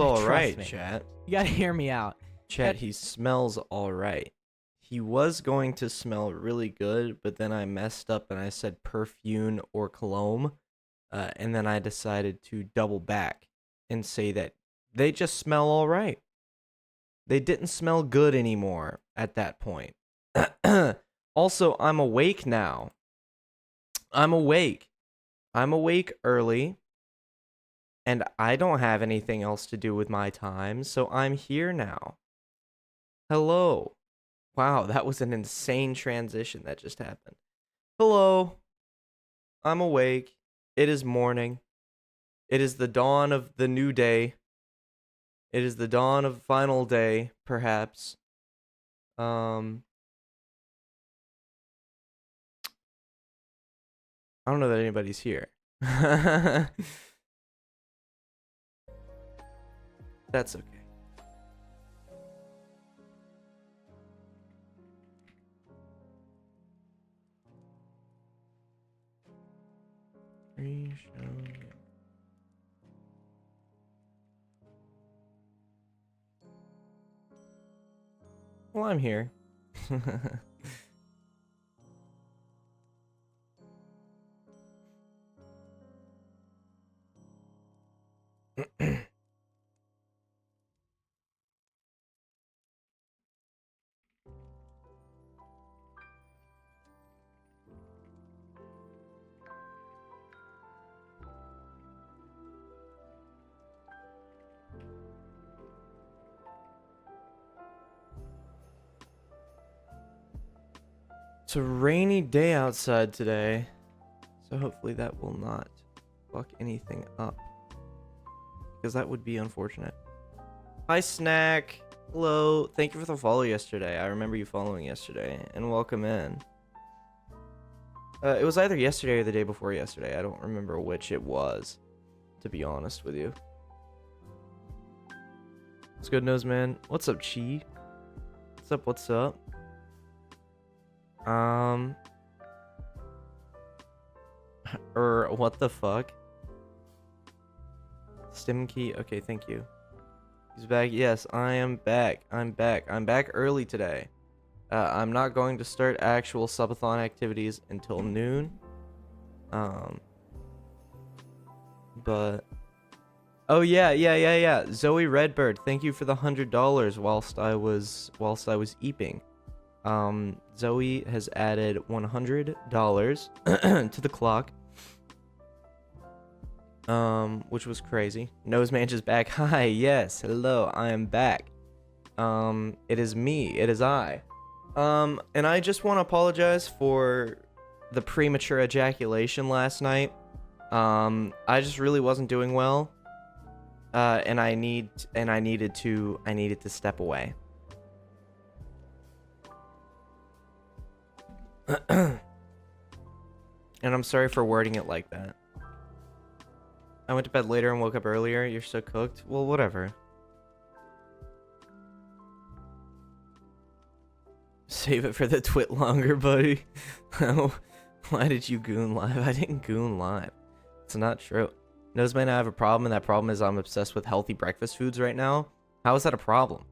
all Trust right, me. chat. You gotta hear me out. Chat, he smells all right. He was going to smell really good, but then I messed up and I said perfume or cologne. And then I decided to double back and say that they just smell all right. They didn't smell good anymore at that point. Also, I'm awake now. I'm awake. I'm awake early. And I don't have anything else to do with my time, so I'm here now. Hello. Wow, that was an insane transition that just happened. Hello. I'm awake. It is morning. It is the dawn of the new day. It is the dawn of final day, perhaps. I don't know that anybody's here. That's okay. Well, I'm here. It's a rainy day outside today, so hopefully that will not fuck anything up, because that would be unfortunate. Hi, Snack. Hello. Thank you for the follow yesterday. I remember you following yesterday, and welcome in. It was either yesterday or the day before yesterday. I don't remember which it was, to be honest with you. What's good, Nose Man? What's up, Chi? What's up? What's up? What the fuck? Stim key. Okay, thank you. He's back. Yes, I am back. I'm back. I'm back early today. I'm not going to start actual subathon activities until noon. But oh yeah. Zoe Redbird, thank you for the $100 whilst I was eeping. Zoe has added $100 to the clock. Which was crazy. Noseman is back. Hi, yes, hello, I am back. It is me, it is I. And I just want to apologize for the premature ejaculation last night. I just really wasn't doing well. And I needed to step away. And I'm sorry for wording it like that. I went to bed later and woke up earlier. You're so cooked. Well, whatever. Save it for the twit longer, buddy. Why did you goon live? I didn't goon live. It's not true. Noseman, I have a problem, and that problem is I'm obsessed with healthy breakfast foods right now. How is that a problem?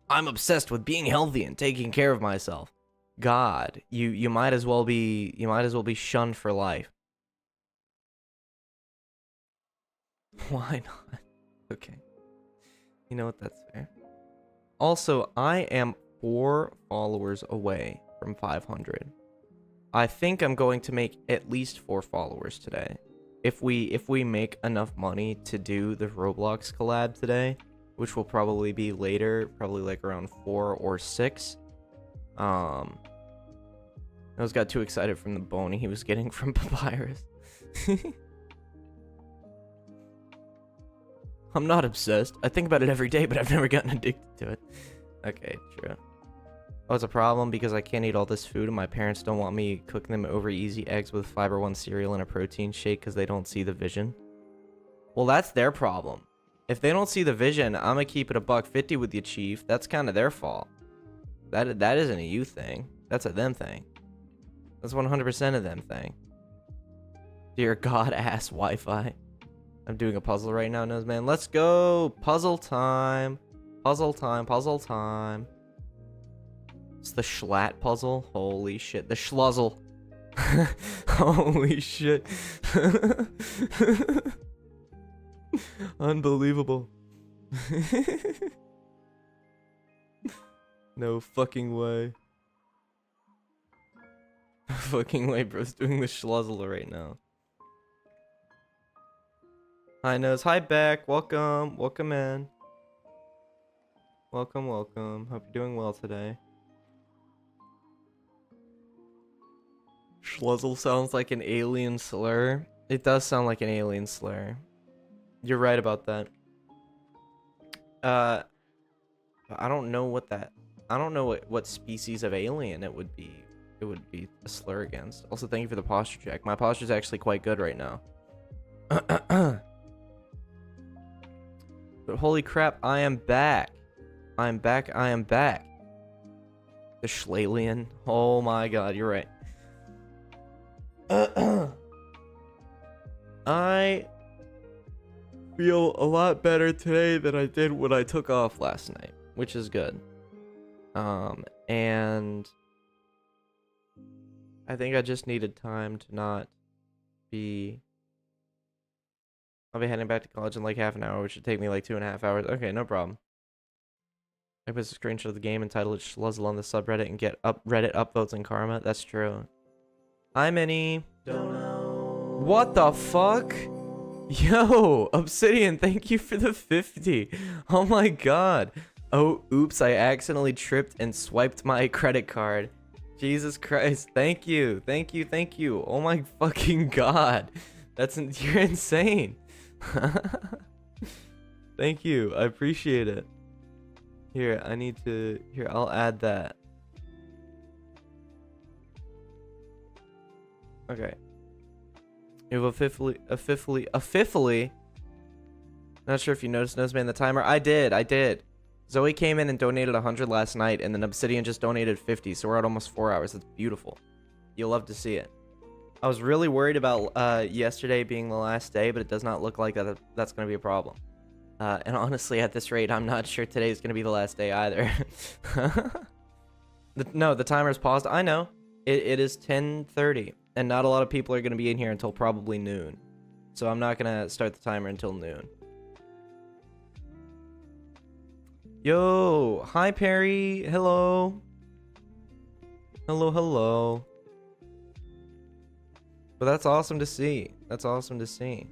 I'm obsessed with being healthy and taking care of myself. God, you might as well be shunned for life. Why not? Okay. You know what, that's fair. Also, I am 4 followers away from 500. I think I'm going to make at least 4 followers today. If we make enough money to do the Roblox collab today, which will probably be later, probably like around 4 or 6. I just got too excited from the bone he was getting from Papyrus. I'm not obsessed. I think about it every day, but I've never gotten addicted to it. Okay, true. Oh, it's a problem because I can't eat all this food and my parents don't want me cooking them over easy eggs with Fiber One cereal and a protein shake because they don't see the vision. Well, that's their problem. If they don't see the vision, I'm gonna keep it a $1.50 with you, Chief. That's kind of their fault. That isn't a you thing. That's a them thing. That's 100% a them thing. Dear God, ass Wi-Fi. I'm doing a puzzle right now, Noseman. Let's go! Puzzle time! Puzzle time, puzzle time. It's the Schlatt puzzle. Holy shit. The Schluzzle. Holy shit. Unbelievable. No fucking way. No fucking way, bro's doing the Schluzzle right now. Hi, Nose. Hi, Beck. Welcome. Welcome in. Welcome, welcome. Hope you're doing well today. Schluzzle sounds like an alien slur. It does sound like an alien slur. You're right about that. I don't know what that... I don't know what species of alien it would be a slur against. Also, thank you for the posture check. My posture's actually quite good right now. But holy crap, I am back. I am back, I am back. The Schlalian. Oh my god, you're right. I feel a lot better today than I did when I took off last night, which is good. And I think I just needed time to not be... I'll be heading back to college in like half an hour, which should take me like 2.5 hours. Okay, no problem. I put a screenshot of the game and title it Schluzzle on the subreddit and get Reddit upvotes and karma. That's true. Hi, Minnie. Don't know. What the fuck? Yo, Obsidian, thank you for the 50. Oh my god. Oh, oops, I accidentally tripped and swiped my credit card. Jesus Christ, thank you, thank you, thank you. Oh my fucking god. You're insane. Thank you, I appreciate it. Here, I'll add that. Okay. You have a fifthly. Not sure if you noticed, Noseman, the timer. I did. Zoe came in and donated 100 last night, and then Obsidian just donated 50, so we're at almost 4 hours. That's beautiful. You'll love to see it. I was really worried about yesterday being the last day, but it does not look like that's going to be a problem. And honestly, at this rate, I'm not sure today's going to be the last day either. No, the timer's paused. I know. It is 10:30, and not a lot of people are going to be in here until probably noon. So I'm not going to start the timer until noon. Yo, hi Perry. Hello. Hello. But that's awesome to see. That's awesome to see.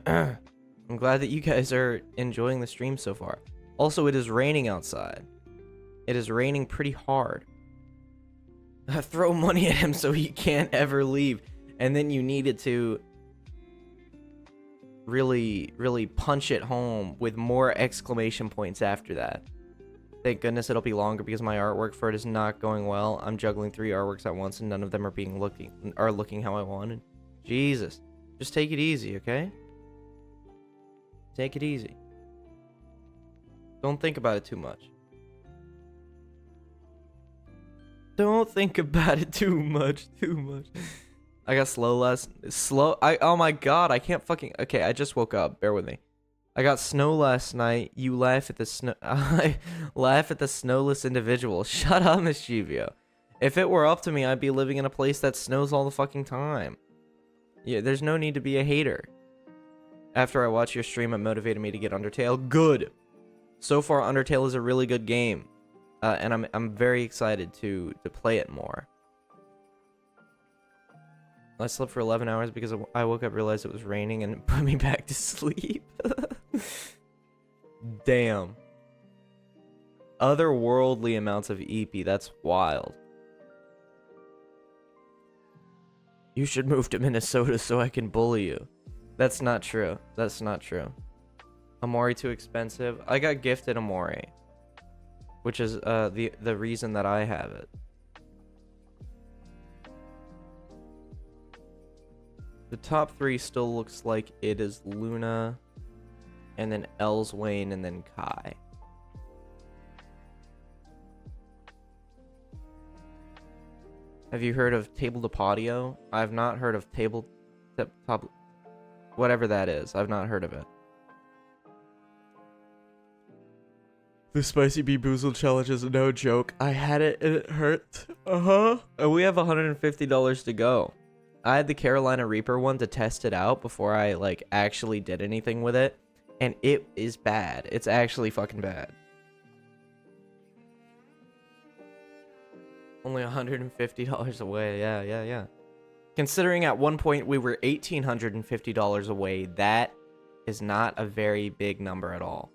I'm glad that you guys are enjoying the stream so far. Also, it is raining outside. It is raining pretty hard. Throw money at him so he can't ever leave. And then you needed to really punch it home with more exclamation points after that. Thank goodness it'll be longer because my artwork for it is not going well. I'm juggling 3 artworks at once and none of them are looking how I wanted. Jesus. Just take it easy, okay? Take it easy. Don't think about it too much. Don't think about it too much. I got oh my god, I can't fucking... Okay, I just woke up. Bear with me. I got snow last night. You laugh at the snow... I laugh at the snowless individual. Shut up, Mischievio. If it were up to me, I'd be living in a place that snows all the fucking time. Yeah, there's no need to be a hater. After I watched your stream, it motivated me to get Undertale. Good. So far, Undertale is a really good game. And I'm very excited to play it more. I slept for 11 hours because I woke up, realized it was raining, and put me back to sleep. Damn. Otherworldly amounts of EP. That's wild. You should move to Minnesota so I can bully you. That's not true. That's not true. Amori too expensive. I got gifted Amori, which is the reason that I have it. The top 3 still looks like it is Luna, and then Elswayne, and then Kai. Have you heard of Tabletop Audio? I have not heard of Tabletop. whatever that is. I've not heard of it. The spicy bee boozled challenge is no joke. I had it and it hurt. And we have $150 to go. I had the Carolina Reaper one to test it out before I like actually did anything with it, and it is bad. It's actually fucking bad. Only $150 away. Yeah. Considering at one point we were $1,850 away, that is not a very big number at all.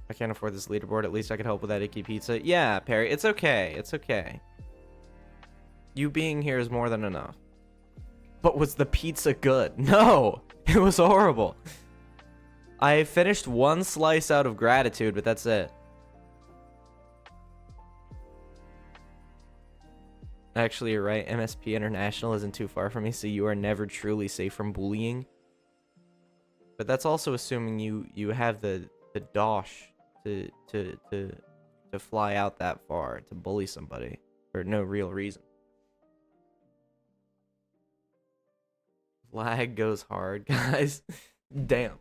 I can't afford this leaderboard. At least I could help with that icky pizza. Yeah, Perry, it's okay. It's okay. You being here is more than enough. But was the pizza good? No, it was horrible. I finished one slice out of gratitude, but that's it. Actually, you're right. MSP International isn't too far from me, so you are never truly safe from bullying. But that's also assuming you have the dosh to fly out that far to bully somebody for no real reason. Lag goes hard, guys. Damn.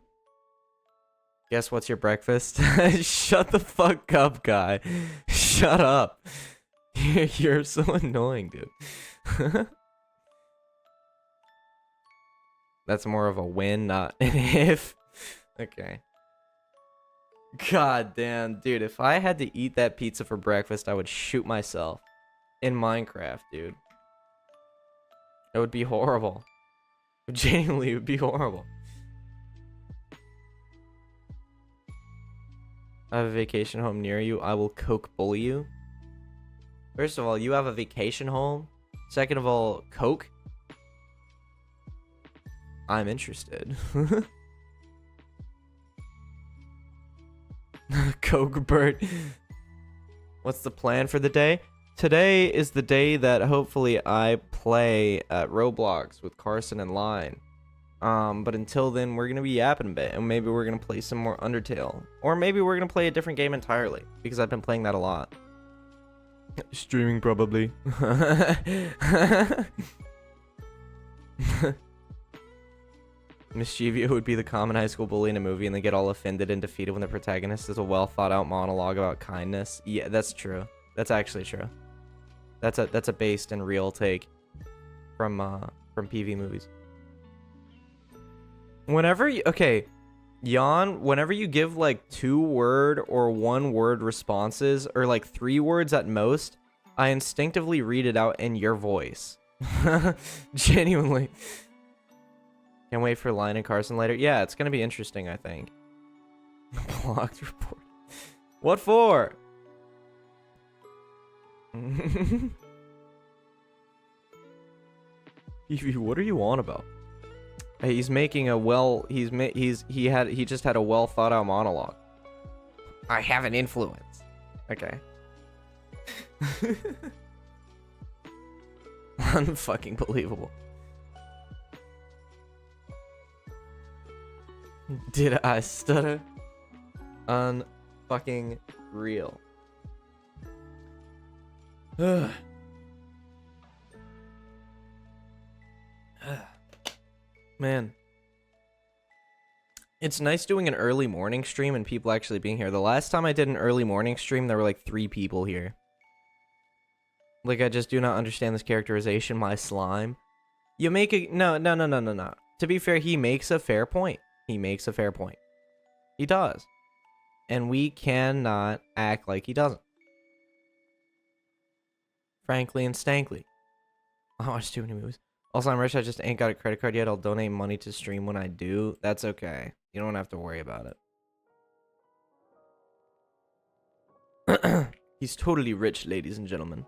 Guess what's your breakfast? Shut the fuck up, guy. Shut up. You're so annoying, dude. That's more of a win, not an if. Okay. God damn, dude. If I had to eat that pizza for breakfast, I would shoot myself. In Minecraft, dude. It would be horrible. Genuinely, it would be horrible. I have a vacation home near you. I will coke bully you. First of all, you have a vacation home. Second of all, coke. I'm interested. Coke Bert. What's the plan for the day? Today is the day that hopefully I play Roblox with Carson and Line. But until then, we're gonna be yapping a bit, and maybe we're gonna play some more Undertale, or maybe we're gonna play a different game entirely because I've been playing that a lot. Streaming probably. Mischievous would be the common high school bully in a movie, and they get all offended and defeated when the protagonist is a well thought out monologue about kindness. Yeah, that's true. That's actually true. That's a based and real take from PV movies. Whenever you, okay, Jan, whenever you give like 2-word or 1-word responses, or like 3 words at most, I instinctively read it out in your voice. Genuinely. Can't wait for Line and Carson later. Yeah, it's gonna be interesting, I think. Blocked report. What for? Evie, what are you on about? He's making a he just had a well thought out monologue. I have an influence. Okay. Unfucking believable. Did I stutter? Unfucking real. Man, it's nice doing an early morning stream and people actually being here. The last time I did an early morning stream, there were like 3 people here. Like, I just do not understand this characterization, my slime. You make a no. To be fair, he makes a fair point. He makes a fair point. He does. And we cannot act like he doesn't. Frankly and stankly. I watch too many movies. Also, I'm rich. I just ain't got a credit card yet. I'll donate money to stream when I do. That's okay. You don't have to worry about it. He's totally rich, ladies and gentlemen.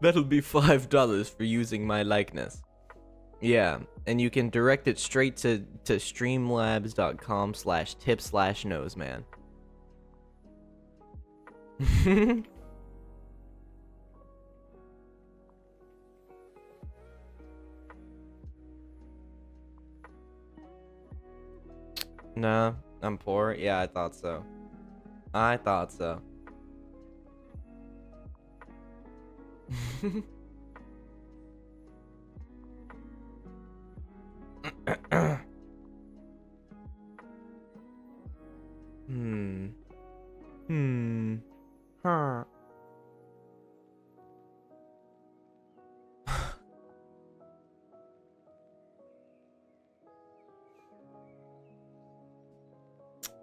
That'll be $5 for using my likeness. Yeah, and you can direct it straight to streamlabs.com/tip/noseman. No, I'm poor. Yeah, I thought so. I thought so. Hmm. Hmm. Huh.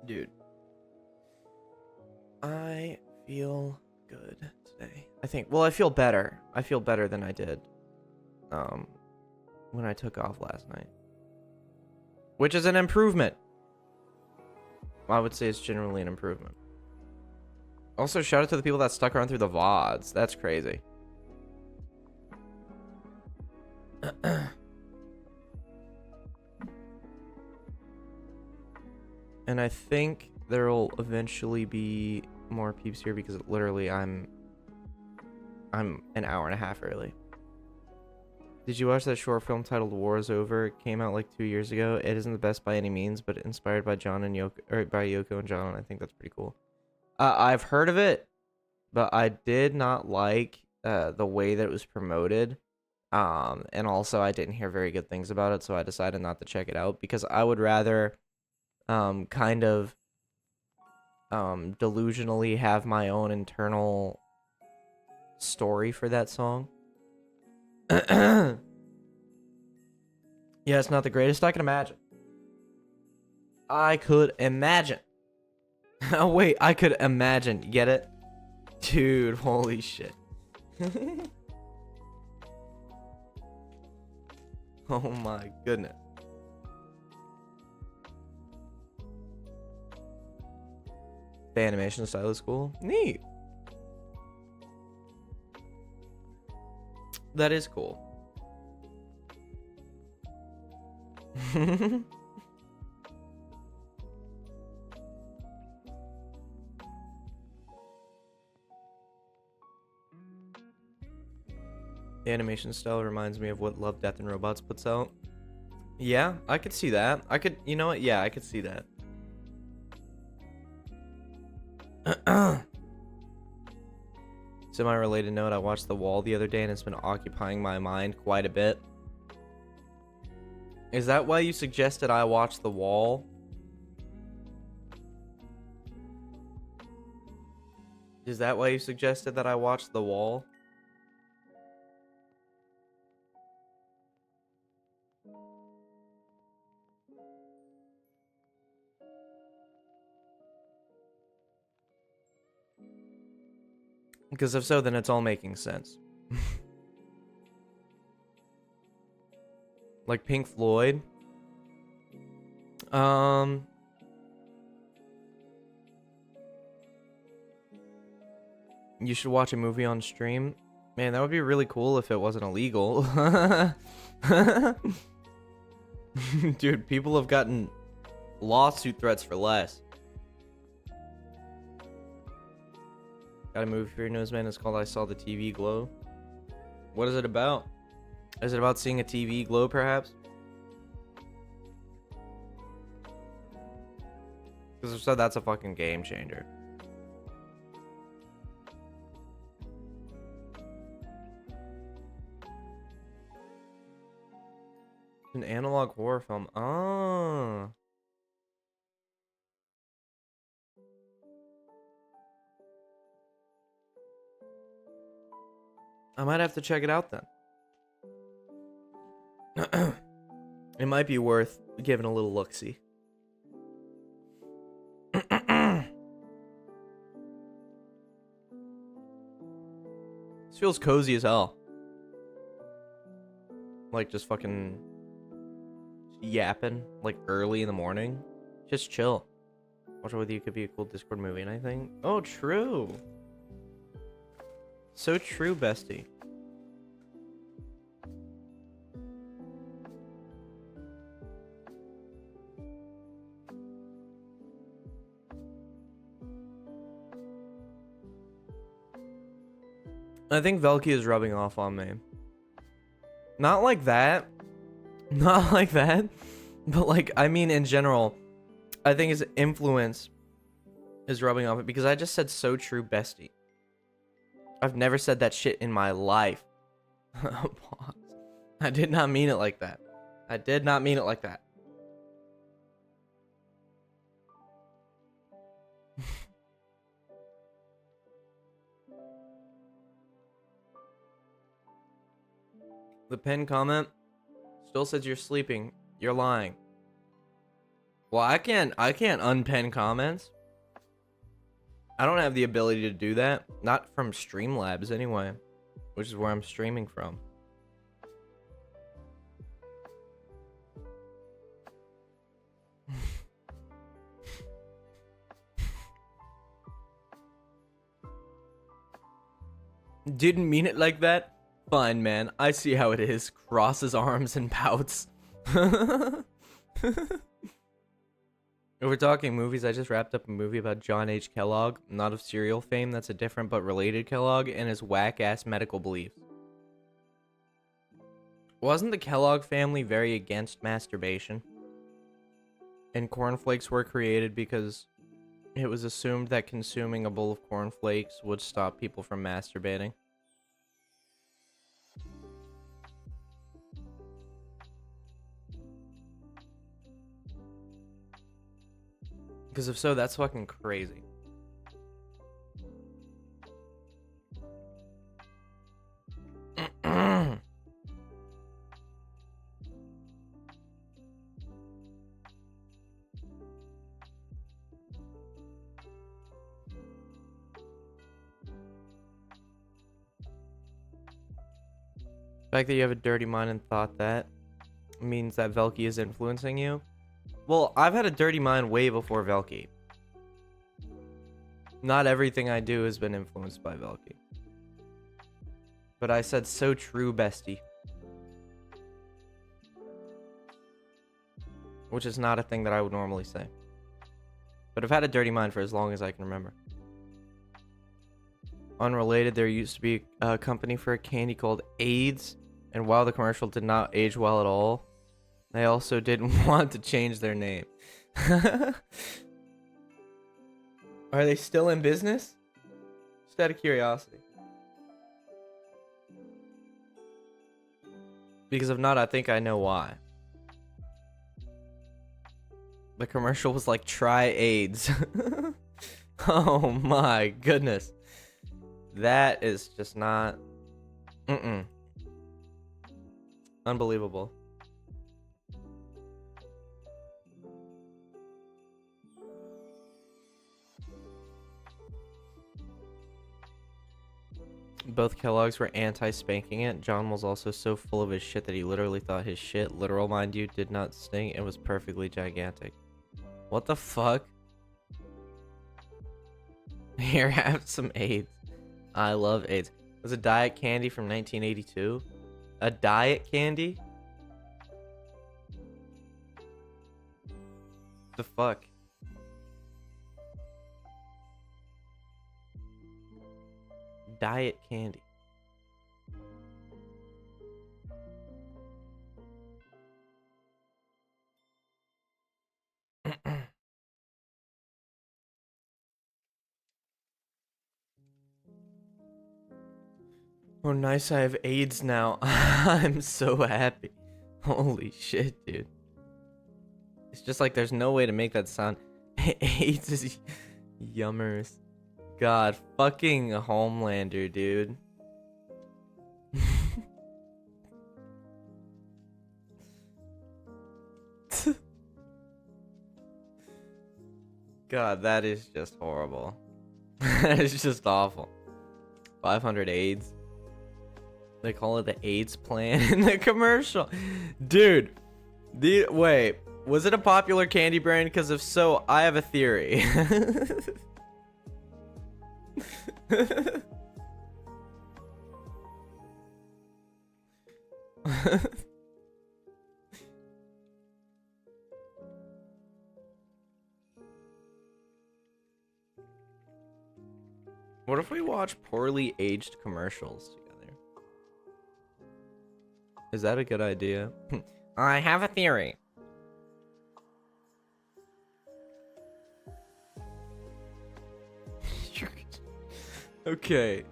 Dude, I feel good today. I think. Well, I feel better. I feel better than I did when I took off last night, which is an improvement. I would say it's generally an improvement. Also, shout out to the people that stuck around through the VODs. That's crazy. And I think there'll eventually be more peeps here because literally I'm an hour and a half early. Did you watch that short film titled War is Over? It came out like 2 years ago. It isn't the best by any means, but inspired by John and Yoko, or by Yoko and John. I think that's pretty cool. I've heard of it, but I did not like the way that it was promoted. And also I didn't hear very good things about it, so I decided not to check it out because I would rather kind of delusionally have my own internal story for that song. Yeah, it's not the greatest. I can imagine. I could imagine. Oh, wait, I could imagine. Get it? Dude, holy shit. Oh my goodness. The animation style is cool. Neat. That is cool. The animation style reminds me of what Love, Death, and Robots puts out. Yeah, I could see that. I could, you know what? Yeah, I could see that. Semi-related note, I watched The Wall the other day and it's been occupying my mind quite a bit. Is that why you suggested I watch The Wall? Is that why you suggested that I watch The Wall? Because if so, then it's all making sense. Like Pink Floyd. You should watch a movie on stream. Man, that would be really cool if it wasn't illegal. Dude, people have gotten lawsuit threats for less. Got a movie for your nose, man. It's called I Saw the TV Glow. What is it about? Is it about seeing a TV glow, perhaps? Because if so, that's a fucking game changer. An analog horror film. Oh. I might have to check it out then. It might be worth giving a little look-see. This feels cozy as hell. Like just fucking yapping like early in the morning. Just chill. Watch it with you could be a cool Discord movie and I think. Oh, true. So true, bestie. I think Velky is rubbing off on me. Not like that. Not like that. But like, I mean in general, I think his influence is rubbing off it because I just said so true, bestie. I've never said that shit in my life. Pause. I did not mean it like that. I did not mean it like that. The pinned comment still says you're sleeping. You're lying. Well, I can't unpin comments. I don't have the ability to do that. Not from Streamlabs anyway, which is where I'm streaming from. Didn't mean it like that? Fine, man. I see how it is. Crosses arms and pouts. If we're talking movies, I just wrapped up a movie about John H. Kellogg, not of cereal fame, that's a different but related Kellogg, and his whack-ass medical beliefs. Wasn't the Kellogg family very against masturbation? And cornflakes were created because it was assumed that consuming a bowl of cornflakes would stop people from masturbating. Because if so, that's fucking crazy. The fact that you have a dirty mind and thought that means that Velky is influencing you. Well, I've had a dirty mind way before Velky. Not everything I do has been influenced by Velky. But I said so true, bestie. Which is not a thing that I would normally say. But I've had a dirty mind for as long as I can remember. Unrelated, there used to be a company for a candy called AIDS, and while the commercial did not age well at all, they also didn't want to change their name. Are they still in business? Just out of curiosity. Because if not, I think I know why. The commercial was like, try AIDS. Oh my goodness. That is just not... Unbelievable. Both Kellogg's were anti-spanking it. John was also so full of his shit that he literally thought his shit, literal mind you, did not stink. It was perfectly gigantic. What the fuck? Here, have some AIDS. I love AIDS. It was a diet candy from 1982. A diet candy? The fuck? Diet candy. Oh, nice, I have AIDS now. I'm so happy. Holy shit, dude. It's just like there's no way to make that sound. AIDS is yummers. God, fucking Homelander, dude. God, that is just horrible. That is just awful. 500 AIDS. They call it the AIDS plan in the commercial. Dude, wait, was it a popular candy brand? Because if so, I have a theory. What if we watch poorly aged commercials together? Is that a good idea? I have a theory. Okay,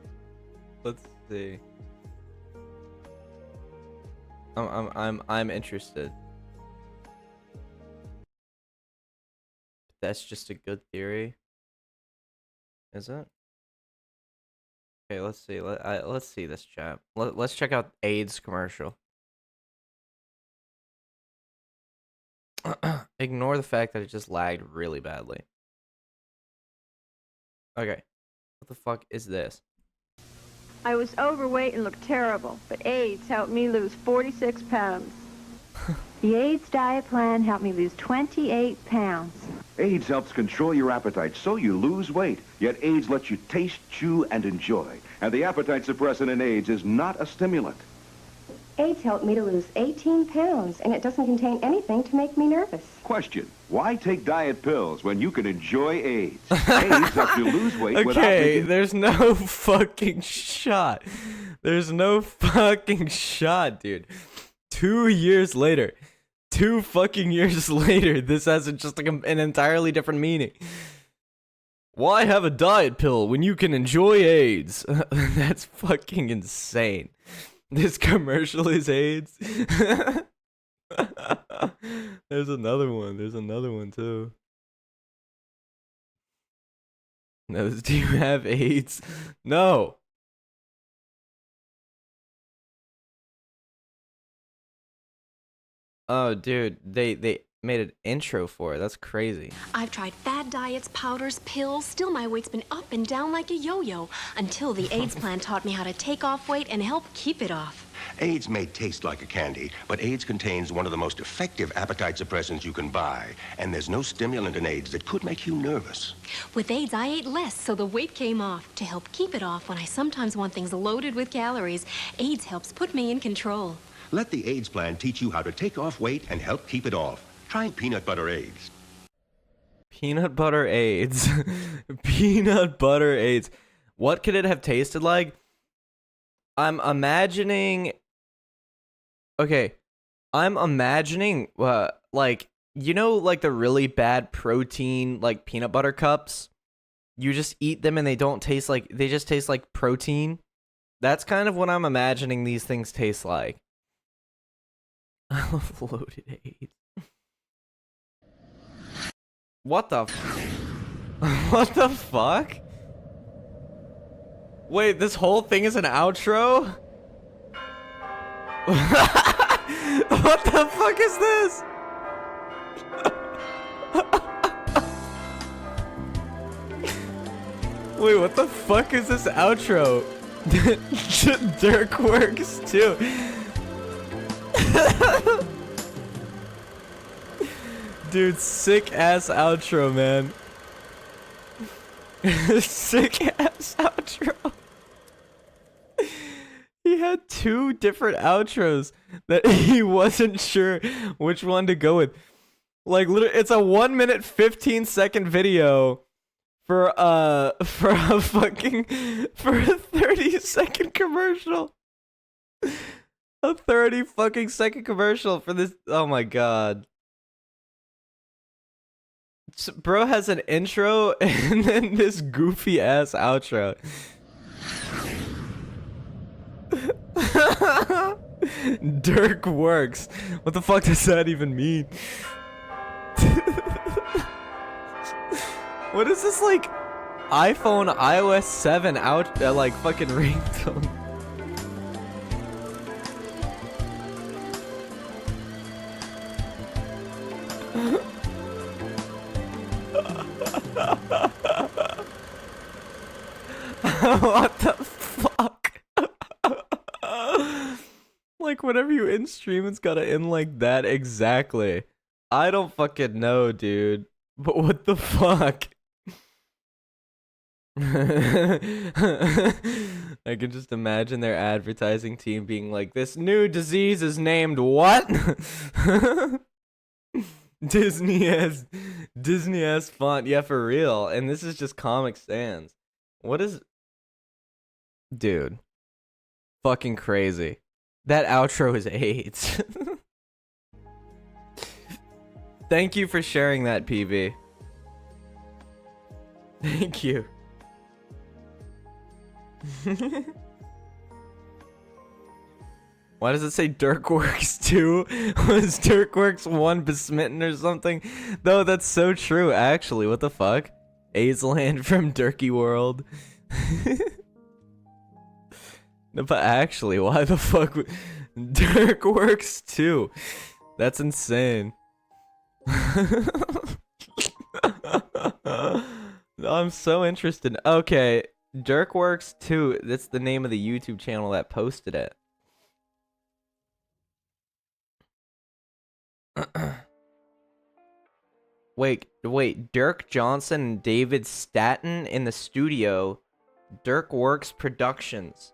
let's see. I'm interested. That's just a good theory, is it? Okay, let's see. Let's see this chat. Let's check out AIDS commercial. Ignore the fact that it just lagged really badly. Okay, what the fuck is this? I was overweight and looked terrible, but AIDS helped me lose 46 pounds. The AIDS diet plan helped me lose 28 pounds. AIDS helps control your appetite so you lose weight. Yet AIDS lets you taste, chew, and enjoy. And the appetite suppressant in AIDS is not a stimulant. AIDS helped me to lose 18 pounds, and it doesn't contain anything to make me nervous. Question: why take diet pills when you can enjoy AIDS? AIDS helps you lose weight without making... There's no fucking shot. There's no fucking shot, dude. 2 years later. 2 fucking years later, this has just like an entirely different meaning. Why have a diet pill when you can enjoy AIDS? That's fucking insane. This commercial is AIDS. There's another one. There's another one too. No, do you have AIDS? No. Oh, dude, they made an intro for it. That's crazy. I've tried fad diets, powders, pills. Still, my weight's been up and down like a yo-yo until the AIDS plan taught me how to take off weight and help keep it off. AIDS may taste like a candy, but AIDS contains one of the most effective appetite suppressants you can buy. And there's no stimulant in AIDS that could make you nervous. With AIDS, I ate less, so the weight came off. To help keep it off when I sometimes want things loaded with calories, AIDS helps put me in control. Let the AIDS plan teach you how to take off weight and help keep it off. Try peanut butter AIDS. Peanut butter AIDS. Peanut butter AIDS. What could it have tasted like? I'm imagining... Okay. I'm imagining, like, you know, like the really bad protein, like peanut butter cups? You just eat them and they don't taste like... They just taste like protein. That's kind of what I'm imagining these things taste like. Loaded AIDS. What the what the fuck? Wait, this whole thing is an outro? What the fuck is this? Wait, what the fuck is this outro? Dirk works too. Dude, sick ass outro, man. Sick ass outro. He had 2 different outros that he wasn't sure which one to go with. Like, literally, it's a 1 minute 15-second video for a 30-second commercial. A 30 fucking second commercial for this. Oh my god. Bro has an intro and then this goofy ass outro. Dirk works. What the fuck does that even mean? What is this, like iPhone iOS 7 out like fucking ringtone? What the fuck? Like, whenever you in stream, it's gotta end like that exactly. I don't fucking know, dude. But what the fuck? I can just imagine their advertising team being like, this new disease is named what? Disney has font. Yeah, for real. And this is just Comic Sans. What is... Dude. Fucking crazy. That outro is AIDS. Thank you for sharing that, PV. Thank you. Why does it say Dirkworks 2? Was Dirkworks 1 besmitten or something? No, that's so true, actually. What the fuck? Azeland from Dirky World. No, but actually, why the fuck would... Dirkworks 2? That's insane. I'm so interested. Okay, Dirkworks 2, that's the name of the YouTube channel that posted it. Wait, Dirk Johnson and David Staten in the studio. Dirkworks Productions.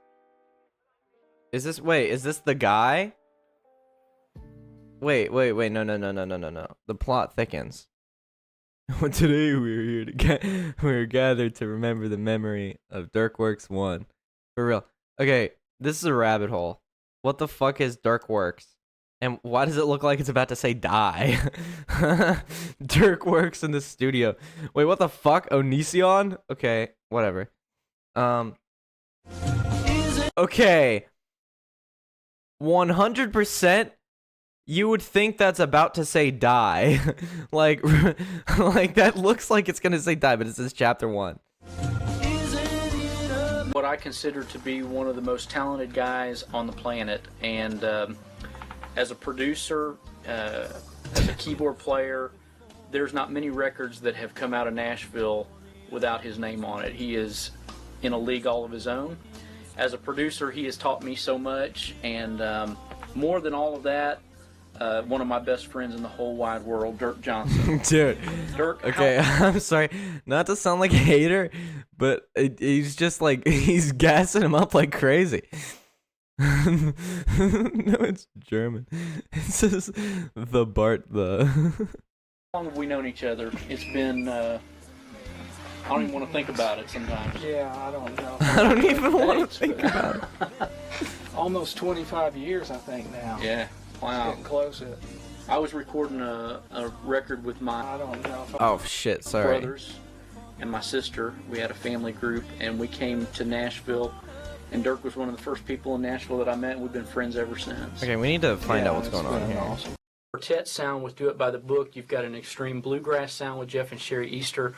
Is this the guy? Wait, no. The plot thickens. Today we're gathered to remember the memory of Dirkworks 1. For real. Okay, this is a rabbit hole. What the fuck is Dirkworks? And why does it look like it's about to say die? Dirkworks in the studio. Wait, what the fuck? Onision? Okay, whatever. Okay. 100% you would think that's about to say die. like that looks like it's gonna say die, but it says chapter 1. What I consider to be one of the most talented guys on the planet, and as a producer, as a keyboard player, there's not many records that have come out of Nashville without his name on it. He is in a league all of his own. As a producer, he has taught me so much, and more than all of that, one of my best friends in the whole wide world, Dirk Johnson. Dude. Dirk, okay, I'm sorry, not to sound like a hater, but he's just like, he's gassing him up like crazy. No, it's German. It says the Bart the. How long have we known each other? It's been, I don't even want to think about it sometimes. Yeah, I don't know. I don't even want to think about it. Almost 25 years, I think, now. Yeah, wow. Getting close. I was recording a record with my I don't know. Oh shit, sorry. brothers and my sister. We had a family group, and we came to Nashville. And Dirk was one of the first people in Nashville that I met, and we've been friends ever since. Okay, we need to find out what's going on here. Awesome. Quartet sound with Do It By the Book. You've got an extreme bluegrass sound with Jeff and Sherry Easter.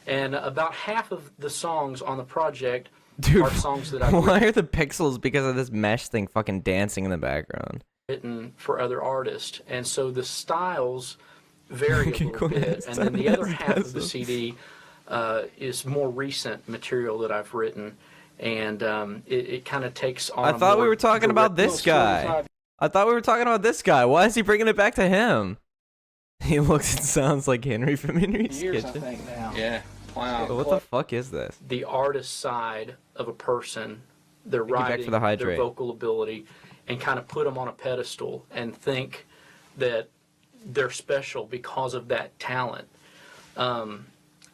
And about half of the songs on the project are songs that I've why are the pixels because of this mesh thing fucking dancing in the background? written for other artists. And so the styles vary a little bit. And then the other half of the CD is more recent material that I've written. And it kind of takes on. I thought we were talking about this guy. I thought we were talking about this guy. Why is he bringing it back to him? He looks and sounds like Henry from Henry's Years, Kitchen. I think, now. Yeah. Wow. What the fuck is this? The artist side of a person, their writing, the their hydrate. vocal ability, and kind of put them on a pedestal and think that they're special because of that talent.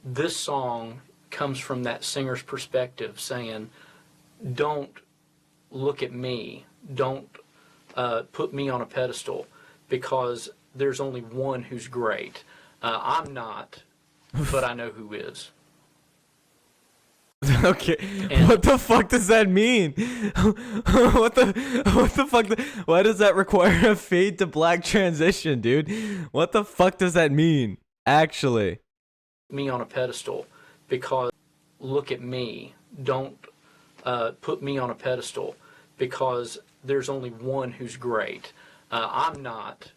This song comes from that singer's perspective, saying, don't look at me, don't put me on a pedestal, because there's only one who's great. I'm not, but I know who is. Okay, what the fuck does that mean? what the fuck? Why does that require a fade to black transition, dude? What the fuck does that mean? Actually, me on a pedestal, because look at me, don't put me on a pedestal, because there's only one who's great. I'm not,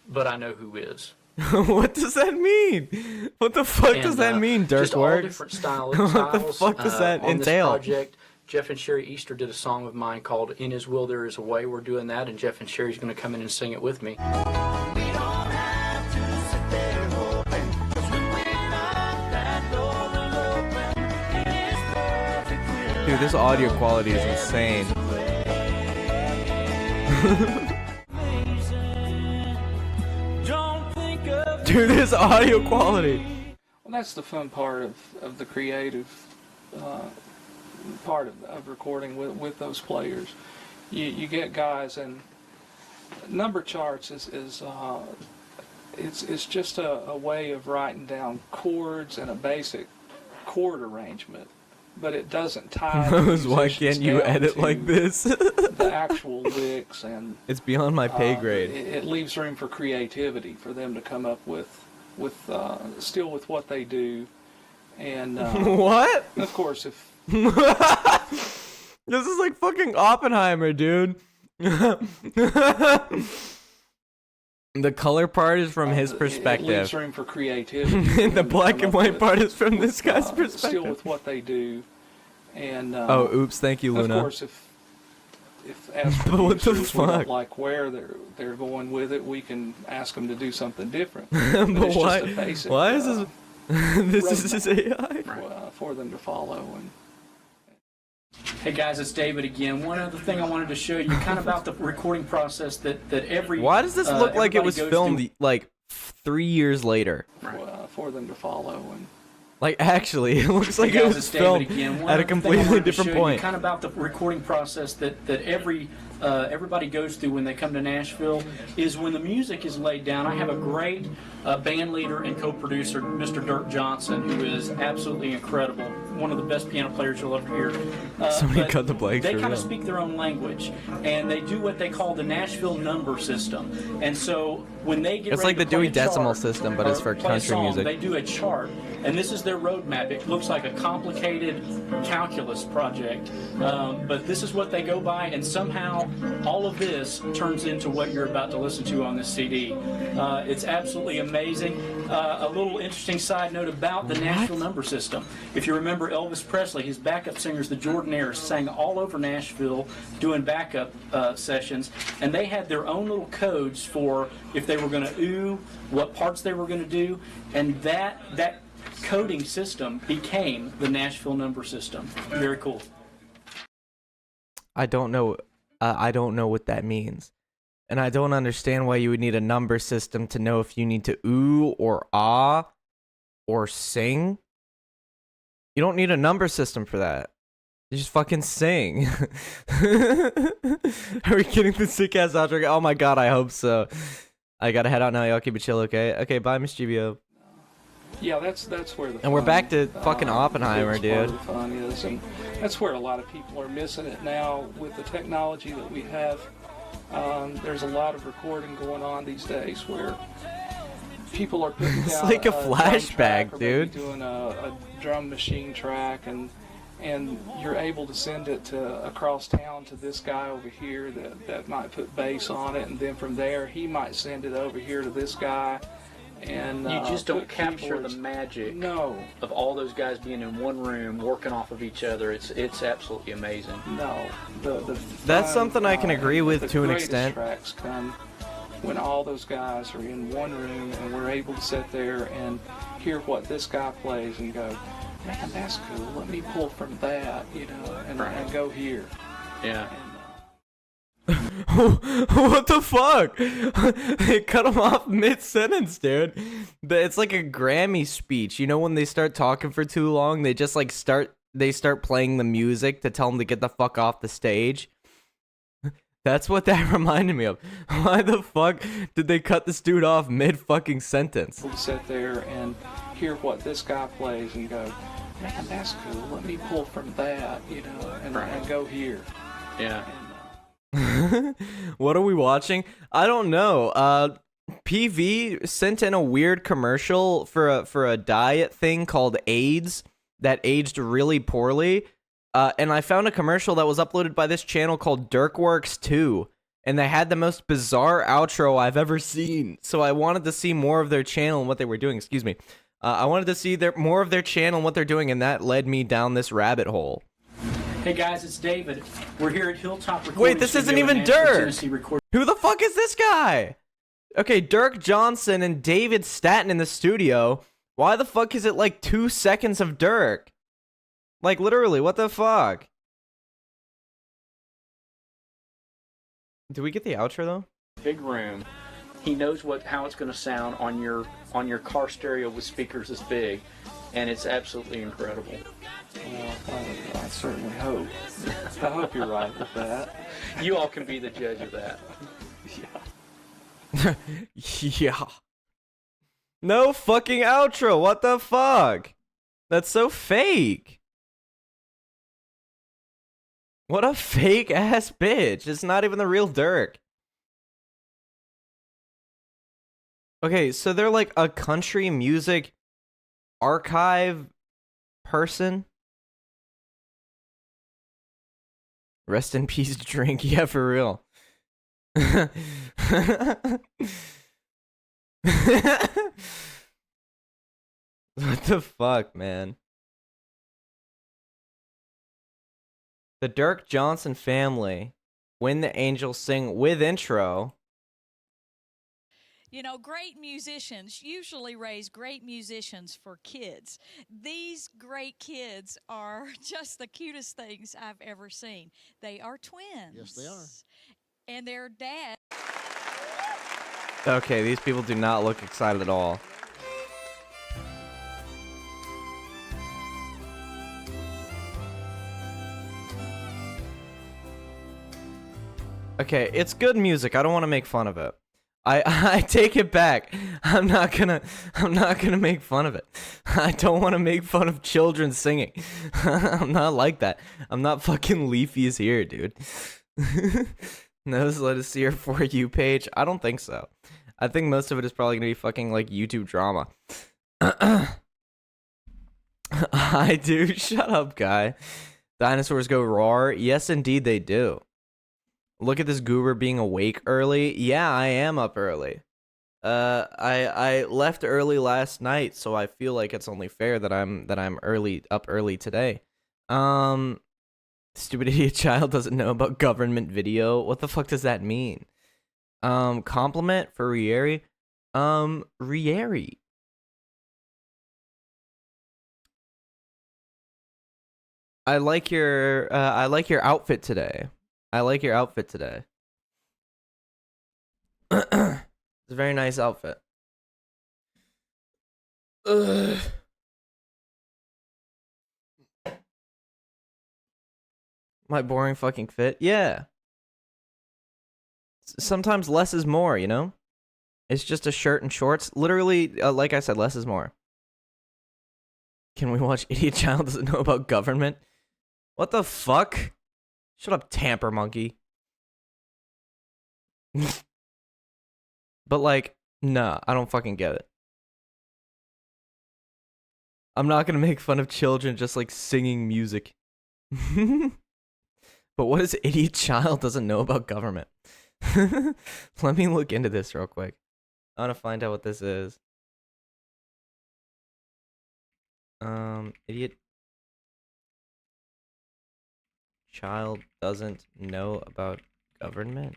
but I know who is. What does that mean? What the fuck does that mean, Dirk just all Works? different styles. What the fuck does that on entail? This project, Jeff and Sherry Easter did a song of mine called "In His Will There Is a Way." We're doing that, and Jeff and Sherry's going to come in and sing it with me. Dude, this audio quality is insane. Dude, this audio quality. Well, that's the fun part of the creative part of recording with those players. You get guys, and number charts is just a way of writing down chords and a basic chord arrangement. but it doesn't tie the Rose, why musicians can't you down edit to like this? the actual licks, and It's beyond my pay grade. it leaves room for creativity for them to come up with still with what they do. And What? of course, if This is like fucking Oppenheimer, dude. The color part is from his it perspective. leaves room for creativity. The black and white part is from this guy's perspective. Still with what they do. And oh, oops! Thank you, Luna. of course, if as But what the producers, we fuck? don't like where they're going with it, we can ask them to do something different. But it's why? Just a basic, Why is this? This is his AI. for them to follow. And Hey guys, it's David again. One other thing I wanted to show you, kind of about the recording process that every. Why does this look like it everybody was goes filmed through. like 3 years later? for them to follow. And Like actually, it looks like Hey it guys, was it's David filmed again. One at a other thing I completely wanted to different show you, point. kind of about the recording process that everybody goes through when they come to Nashville is when the music is laid down. I have a great band leader and co-producer, Mr. Dirk Johnson, who is absolutely incredible. One of the best piano players you'll ever hear. Somebody but cut the blanks They for kind of real. speak their own language, and they do what they call the Nashville number system. And so when they get It's ready like the to play Dewey a Decimal chart system, but or it's for play a country song, music. They do a chart, and this is their roadmap. It looks like a complicated calculus project, but this is what they go by, and somehow all of this turns into what you're about to listen to on this CD. It's absolutely amazing. A little interesting side note about the Nashville number system. If you remember Elvis Presley, his backup singers, the Jordanaires, sang all over Nashville doing backup sessions, and they had their own little codes for if they were going to ooh, what parts they were going to do, and that coding system became the Nashville number system. Very cool. I don't know. I don't know what that means, and I don't understand why you would need a number system to know if you need to ooh or ah or sing. You don't need a number system for that. You just fucking sing. Are we getting the sick ass outro? Oh my god, I hope so. I gotta head out now. Y'all keep it chill, okay? Okay, bye, Miss GBO. yeah, that's where the And we're fun, back to fucking Oppenheimer, biggest dude. part of the fun is, and that's where a lot of people are missing it now with the technology that we have. There's a lot of recording going on these days where people are putting It's down like a drum flashback, track or maybe dude. doing a drum machine track, and you're able to send it to across town to this guy over here that might put bass on it, and then from there he might send it over here to this guy. And You just don't put capture the keyboards. magic No, of all those guys being in one room working off of each other. It's absolutely amazing. no. The That's fun, something I can agree with the to an greatest extent. Tracks come when all those guys are in one room and we're able to sit there and hear what this guy plays and go, man, that's cool. Let me pull from that, and go here. Yeah. What the fuck? They cut him off mid-sentence, dude. It's like a Grammy speech. You know when they start talking for too long, they just like start playing the music to tell them to get the fuck off the stage. That's what that reminded me of. Why the fuck did they cut this dude off mid-fucking sentence? We'll sit there and hear what this guy plays and go, man, that's cool. Let me pull from that, and go here. Yeah. What are we watching? I don't know. PV sent in a weird commercial for a diet thing called AIDS that aged really poorly. And I found a commercial that was uploaded by this channel called Dirkworks 2, and they had the most bizarre outro I've ever seen. So I wanted to see more of their channel and what they were doing. Excuse me. I wanted to see more of their channel and what they're doing, and that led me down this rabbit hole. Hey guys, it's David. We're here at Hilltop Recording Wait, this isn't Studio in even Nashville, Dirk. Tennessee, recording Who the fuck is this guy? Okay, Dirk Johnson and David Staten in the studio. Why the fuck is it like 2 seconds of Dirk? Like literally, what the fuck? Do we get the outro though? big room. He knows how it's going to sound on your car stereo with speakers this big, and it's absolutely incredible. Well, I certainly hope. I hope you're right with that. You all can be the judge of that. Yeah. Yeah. No fucking outro. What the fuck? That's so fake. What a fake ass bitch. It's not even the real Dirk. Okay, so they're like a country music archive person. Rest in peace, drink. Yeah, for real. What the fuck, man? The Dirk Johnson family. When the Angels Sing with intro. You know, great musicians usually raise great musicians for kids. These great kids are just the cutest things I've ever seen. They are twins. Yes, they are. And their dad. Okay, these people do not look excited at all. Okay, it's good music. I don't want to make fun of it. I take it back. I'm not gonna make fun of it. I don't want to make fun of children singing. I'm not like that. I'm not fucking Leafy is here, dude. Let us see your For You page. I don't think so. I think most of it is probably gonna be fucking like YouTube drama. I do. Shut up, guy. Dinosaurs go roar. Yes, indeed they do. Look at this goober being awake early. Yeah, I am up early. I left early last night, so I feel like it's only fair that I'm up early today. Stupid idiot child doesn't know about government video. What the fuck does that mean? Compliment for Rieri. Rieri. I like your outfit today. I like your outfit today. It's a very nice outfit. Ugh. My boring fucking fit? Yeah. Sometimes less is more, you know? It's just a shirt and shorts. Literally, like I said, less is more. Can we watch Idiot Child Doesn't Know About Government? What the fuck? Shut up, tamper monkey. But like, nah, I don't fucking get it. I'm not gonna make fun of children just like singing music. But what does Idiot Child Doesn't Know About Government? Let me look into this real quick. I wanna find out what this is. Idiot Child Doesn't Know About Government.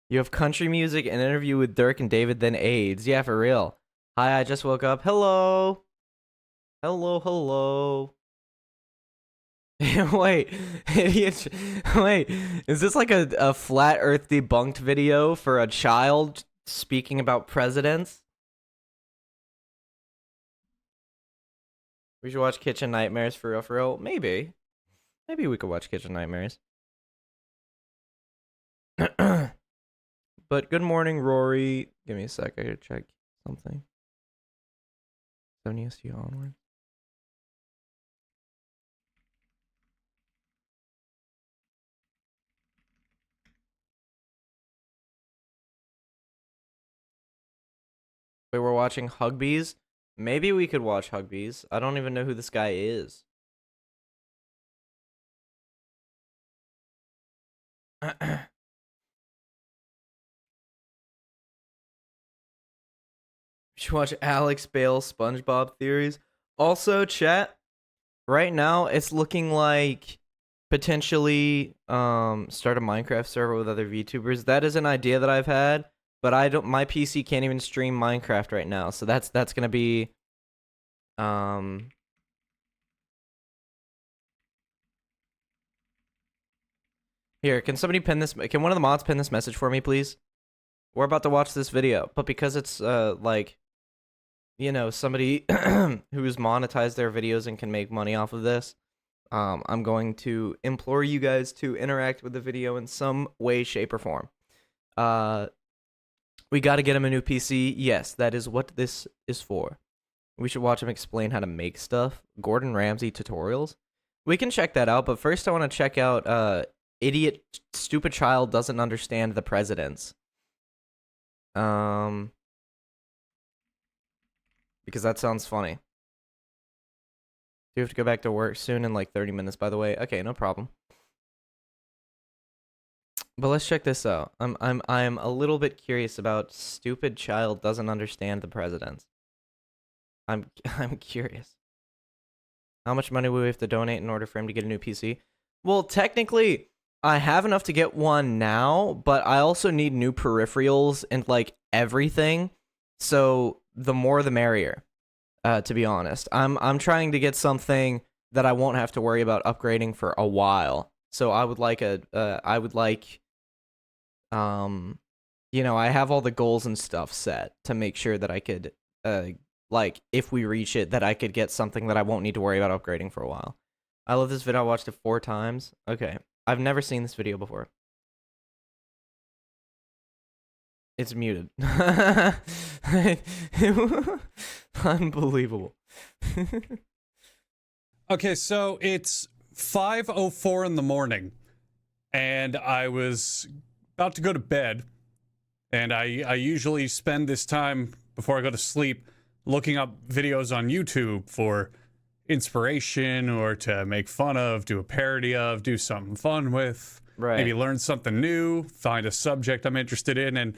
You have country music, an interview with Dirk and David, then AIDS. Yeah, for real. Hi, I just woke up. Hello. Hello. Wait, idiot. Wait, is this like a flat earth debunked video for a child speaking about presidents? We should watch Kitchen Nightmares for real. Maybe we could watch Kitchen Nightmares. But good morning, Rory. Give me a sec. I gotta check something. 70 SU onward. Wait, we're watching Hugbees? Maybe we could watch Hugbees. I don't even know who this guy is. Should watch Alex Bale SpongeBob theories. Also, chat, right now it's looking like potentially start a Minecraft server with other VTubers. That is an idea that I've had, but my PC can't even stream Minecraft right now. So that's going to be here, can somebody pin this? Can one of the mods pin this message for me, please? We're about to watch this video, but because it's like, you know, somebody who's monetized their videos and can make money off of this, I'm going to implore you guys to interact with the video in some way, shape, or form. We got to get him a new PC. Yes, that is what this is for. We should watch him explain how to make stuff. Gordon Ramsay tutorials. We can check that out, but first I want to check out idiot stupid child doesn't understand the presidents. Because that sounds funny. Do you have to go back to work soon in like 30 minutes, by the way? Okay, no problem. But let's check this out. I'm a little bit curious about stupid child doesn't understand the presidents. I'm curious. How much money will we have to donate in order for him to get a new PC? Well, technically, I have enough to get one now, but I also need new peripherals and like everything. So the more the merrier, to be honest. I'm trying to get something that I won't have to worry about upgrading for a while. So I would like you know, I have all the goals and stuff set to make sure that I could like, if we reach it, that I could get something that I won't need to worry about upgrading for a while. I love this video. I watched it 4 times. Okay. I've never seen this video before. It's muted. Unbelievable. Okay, so it's 5:04 in the morning, and I was about to go to bed, and I usually spend this time before I go to sleep looking up videos on YouTube for inspiration or to make fun of, do a parody of, do something fun with, maybe learn something new, find a subject I'm interested in. And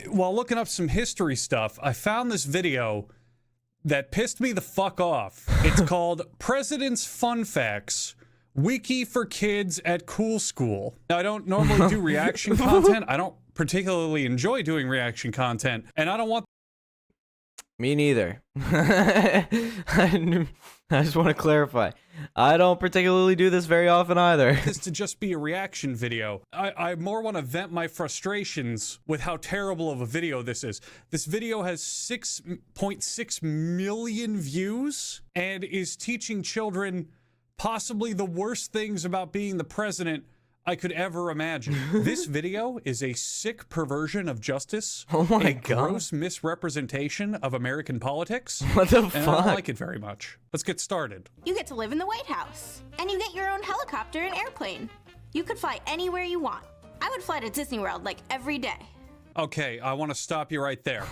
while looking up some history stuff, I found this video that pissed me the fuck off. It's called President's Fun Facts, Wiki for Kids at Cool School. Now, I don't normally do reaction content. I don't particularly enjoy doing reaction content, and I don't want... Me neither. I just want to clarify. I don't particularly do this very often either. This to just be a reaction video. I more want to vent my frustrations with how terrible of a video this is. This video has 6.6 million views and is teaching children possibly the worst things about being the president I could ever imagine. This video is a sick perversion of justice. Oh my a God. Gross misrepresentation of American politics. What the and fuck? I don't like it very much. Let's get started. You get to live in the White House, and you get your own helicopter and airplane. You could fly anywhere you want. I would fly to Disney World like every day. Okay, I want to stop you right there.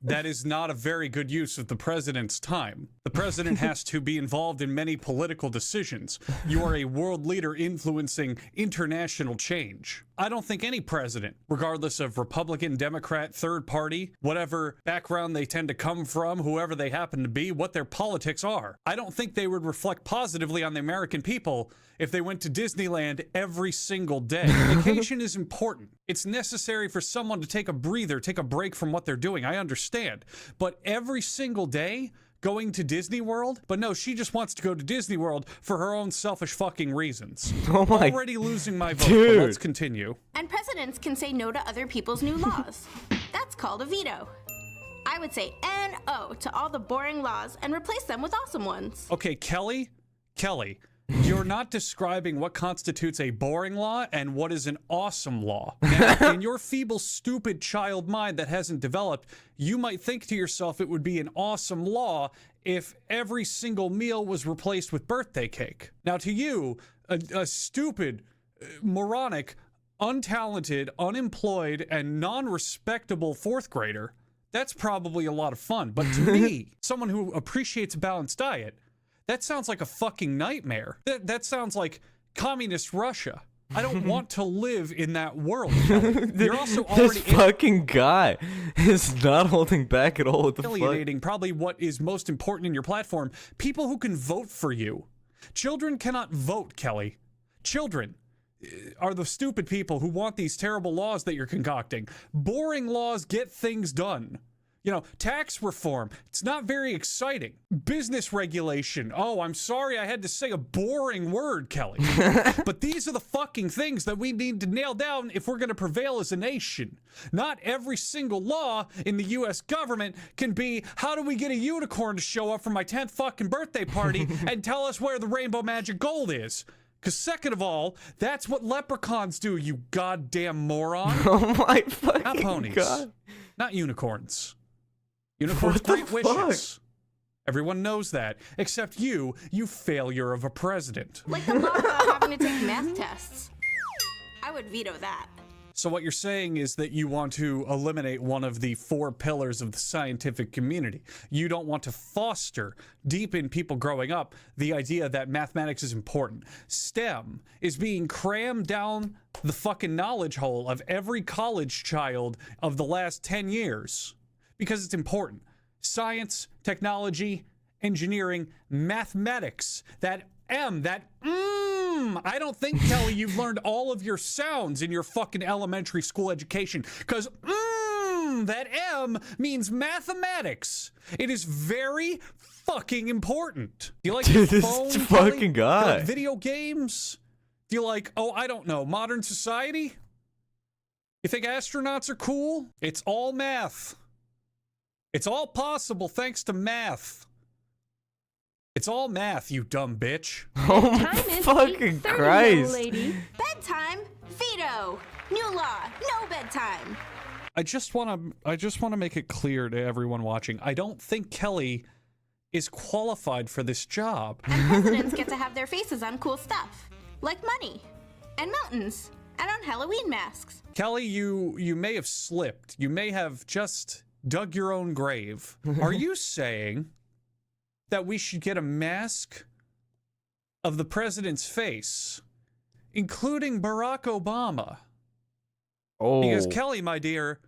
That is not a very good use of the president's time. The president has to be involved in many political decisions. You are a world leader influencing international change. I don't think any president, regardless of Republican, Democrat, third party, whatever background they tend to come from, whoever they happen to be, what their politics are, I don't think they would reflect positively on the American people if they went to Disneyland every single day. Vacation is important. It's necessary for someone to take a breather, take a break from what they're doing. I understand. But every single day, going to Disney World? But no, she just wants to go to Disney World for her own selfish fucking reasons. Oh my... Already losing my vote, but let's continue. And presidents can say no to other people's new laws. That's called a veto. I would say N-O to all the boring laws and replace them with awesome ones. Okay, Kelly, you're not describing what constitutes a boring law and what is an awesome law. Now, in your feeble, stupid child mind that hasn't developed, you might think to yourself it would be an awesome law if every single meal was replaced with birthday cake. Now, to you, a stupid, moronic, untalented, unemployed, and non-respectable 4th grader, that's probably a lot of fun. But to me, someone who appreciates a balanced diet, that sounds like a fucking nightmare. That sounds like communist Russia. I don't want to live in that world. You're also already this fucking guy is not holding back at all with the alienating probably what is most important in your platform. People who can vote for you. Children cannot vote, Kelly. Children are the stupid people who want these terrible laws that you're concocting. Boring laws get things done. You know, tax reform, it's not very exciting. Business regulation, oh, I'm sorry I had to say a boring word, Kelly. But these are the fucking things that we need to nail down if we're going to prevail as a nation. Not every single law in the U.S. government can be, how do we get a unicorn to show up for my 10th fucking birthday party and tell us where the rainbow magic gold is? Because second of all, that's what leprechauns do, you goddamn moron. Oh my fucking not ponies, God. not unicorns. Unicorns, great wishes. Everyone knows that, except you failure of a president. Like the law about having to take math tests. I would veto that. So what you're saying is that you want to eliminate one of the 4 pillars of the scientific community. You don't want to foster deep in people growing up the idea that mathematics is important. STEM is being crammed down the fucking knowledge hole of every college child of the last 10 years because it's important. Science, technology, engineering, mathematics, that M, that I don't think, Kelly, you've learned all of your sounds in your fucking elementary school education, because that M means mathematics. It is very fucking important. Do you like your phone, this Kelly? fucking guy. Do you like video games? Do you like, oh, I don't know, modern society? You think astronauts are cool? It's all math. It's all possible thanks to math. It's all math, you dumb bitch. Oh my fucking Christ. Lady. Bedtime? Veto. New law. No bedtime. I just want to make it clear to everyone watching. I don't think Kelly is qualified for this job. And presidents get to have their faces on cool stuff. Like money. And mountains. And on Halloween masks. Kelly, you may have slipped. You may have just dug your own grave. Are you saying that we should get a mask of the president's face, including Barack Obama? Oh. Because Kelly, my dear,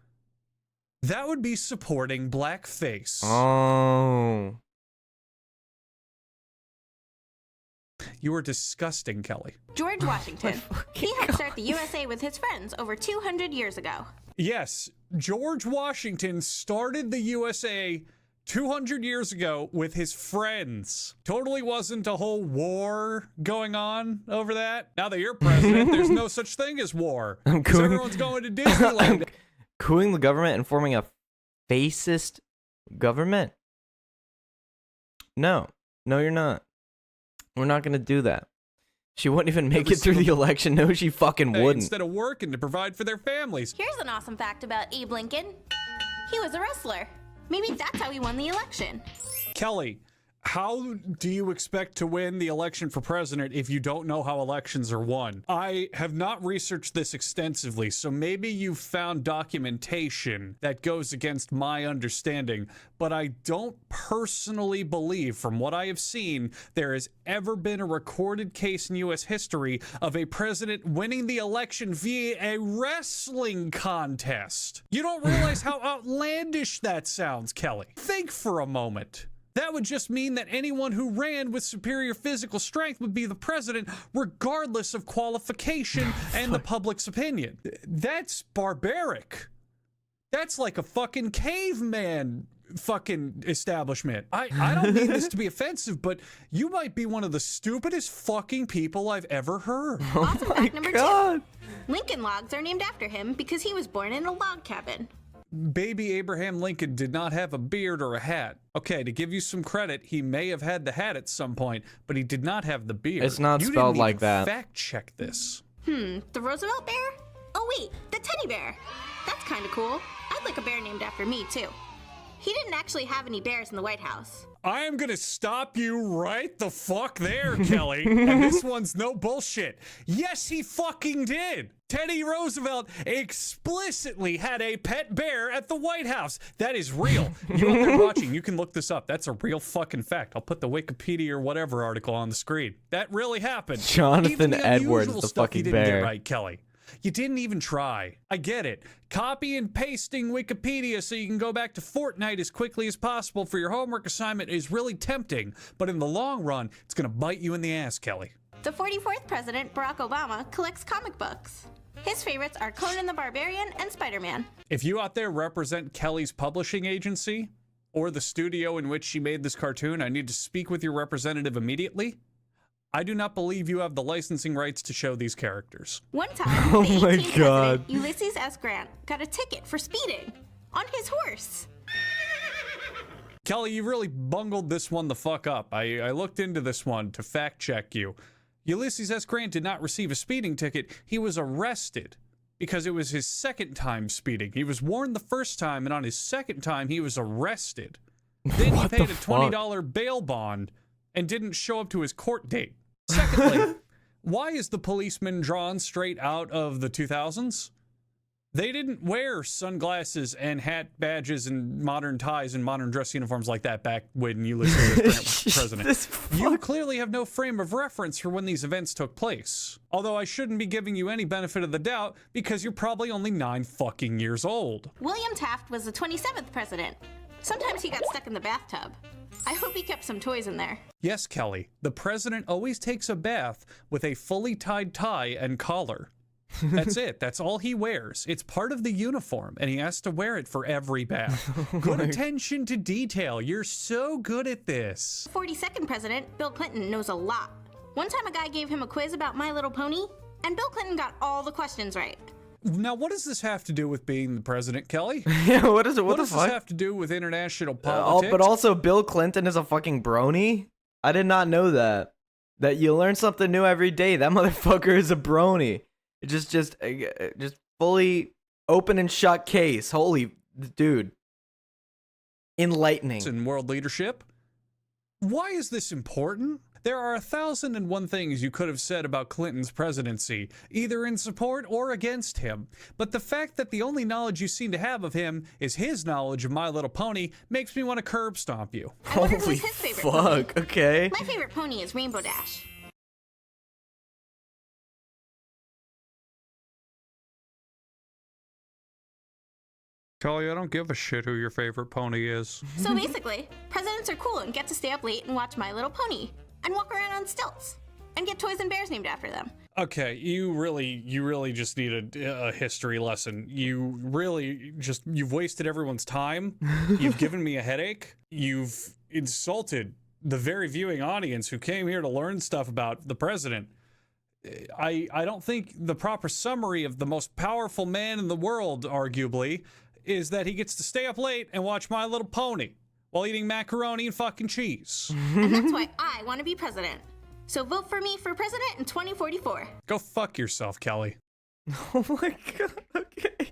that would be supporting blackface. Oh. You are disgusting, Kelly. George Washington. He helped start the USA with his friends over 200 years ago. Yes, George Washington started the USA 200 years ago with his friends. Totally wasn't a whole war going on over that. Now that you're president, there's no such thing as war. So everyone's going to Disneyland. Cooing the government and forming a fascist government? No. No, you're not. We're not going to do that. She wouldn't even make it through the election. No, she fucking wouldn't. Instead of working to provide for their families. Here's an awesome fact about Abe Lincoln. He was a wrestler. Maybe that's how he won the election. Kelly, how do you expect to win the election for president if you don't know how elections are won? I have not researched this extensively, so maybe you've found documentation that goes against my understanding, but I don't personally believe, from what I have seen, there has ever been a recorded case in U.S. history of a president winning the election via a wrestling contest. You don't realize how outlandish that sounds, Kelly. Think for a moment. That would just mean that anyone who ran with superior physical strength would be the president, regardless of qualification and the public's opinion. That's barbaric. That's like a fucking caveman fucking establishment. I don't mean this to be offensive, but you might be one of the stupidest fucking people I've ever heard. Awesome fact number 2. Lincoln logs are named after him because he was born in a log cabin. Baby Abraham Lincoln did not have a beard or a hat. Okay, to give you some credit, he may have had the hat at some point, but he did not have the beard. It's not spelled like that. Fact check this. The Roosevelt bear? Oh wait, the teddy bear. That's kind of cool. I'd like a bear named after me too. He didn't actually have any bears in the White House. I am gonna stop you right the fuck there, Kelly. And this one's no bullshit. Yes, he fucking did. Teddy Roosevelt explicitly had a pet bear at the White House. That is real. You out there watching, you can look this up. That's a real fucking fact. I'll put the Wikipedia or whatever article on the screen. That really happened. Jonathan Edwards, the fucking you didn't bear. Get right, Kelly. You didn't even try. I get it. Copy and pasting Wikipedia so you can go back to Fortnite as quickly as possible for your homework assignment is really tempting, but in the long run, it's gonna bite you in the ass, Kelly. The 44th president, Barack Obama, collects comic books. His favorites are Conan the Barbarian and Spider-Man. If you out there represent Kelly's publishing agency or the studio in which she made this cartoon, I need to speak with your representative immediately. I do not believe you have the licensing rights to show these characters. One time, Oh the my 18th God. president, Ulysses S. Grant, got a ticket for speeding on his horse. Kelly, you really bungled this one the fuck up. I looked into this one to fact check you. Ulysses S. Grant did not receive a speeding ticket. He was arrested because it was his second time speeding. He was warned the first time, and on his second time, he was arrested Then he What paid the a fuck? $20 bail bond and didn't show up to his court date. Secondly, why is the policeman drawn straight out of the 2000s? They didn't wear sunglasses and hat badges and modern ties and modern dress uniforms like that back when Ulysses was president. You clearly have no frame of reference for when these events took place. Although I shouldn't be giving you any benefit of the doubt because you're probably only 9 fucking years old. William Taft was the 27th president. Sometimes he got stuck in the bathtub. I hope he kept some toys in there. Yes, Kelly, the president always takes a bath with a fully tied tie and collar. That's it. That's all he wears. It's part of the uniform, and he has to wear it for every bath. Good attention to detail. You're so good at this. 42nd president, Bill Clinton, knows a lot. One time a guy gave him a quiz about My Little Pony, and Bill Clinton got all the questions right. Now, what does this have to do with being the president, Kelly? Yeah, what is it? What does the fuck? this have to do with international politics? But also, Bill Clinton is a fucking brony? I did not know that. That you learn something new every day. That motherfucker is a brony. Just fully open and shut case. Holy dude. Enlightening. In world leadership? Why is this important? There are 1,001 things you could have said about Clinton's presidency, either in support or against him. But the fact that the only knowledge you seem to have of him is his knowledge of My Little Pony makes me want to curb stomp you. Holy fuck, okay. My favorite pony is Rainbow Dash. Kelly, I don't give a shit who your favorite pony is. So basically, presidents are cool and get to stay up late and watch My Little Pony, and walk around on stilts, and get toys and bears named after them. Okay, you really just need a history lesson. You've wasted everyone's time. You've given me a headache. You've insulted the very viewing audience who came here to learn stuff about the president. I don't think the proper summary of the most powerful man in the world, arguably, is that he gets to stay up late and watch My Little Pony while eating macaroni and fucking cheese. And that's why I want to be president. So vote for me for president in 2044. Go fuck yourself, Kelly. Oh my god, okay.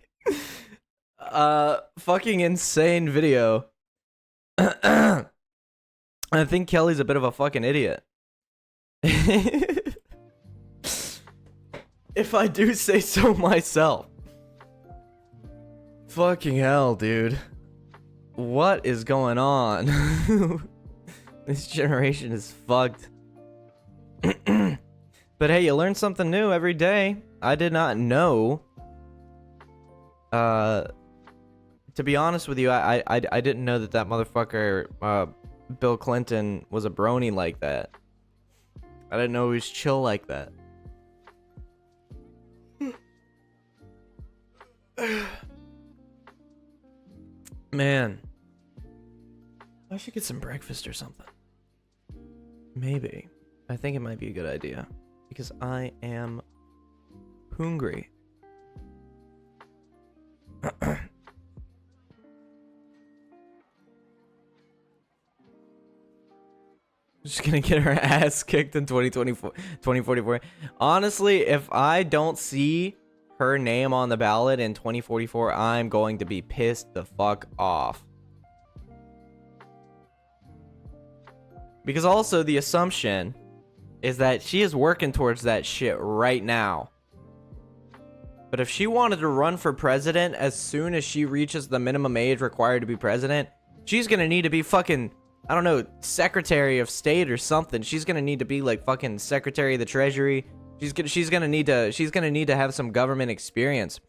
Fucking insane video. I think Kelly's a bit of a fucking idiot. If I do say so myself. Fucking hell, dude. What is going on? This generation is fucked. But hey, you learn something new every day. I did not know. To be honest with you, I didn't know that motherfucker, Bill Clinton, was a brony like that. I didn't know he was chill like that. Man, I should get some breakfast or something. Maybe. I think it might be a good idea. Because I am hungry. Just gonna get her ass kicked in 2044. Honestly, if I don't see her name on the ballot in 2044, I'm going to be pissed the fuck off. Because also the assumption is that she is working towards that shit right now. But if she wanted to run for president as soon as she reaches the minimum age required to be president, she's gonna need to be fucking, I don't know, Secretary of State or something. She's gonna need to be like fucking Secretary of the Treasury. She's gonna need to have some government experience.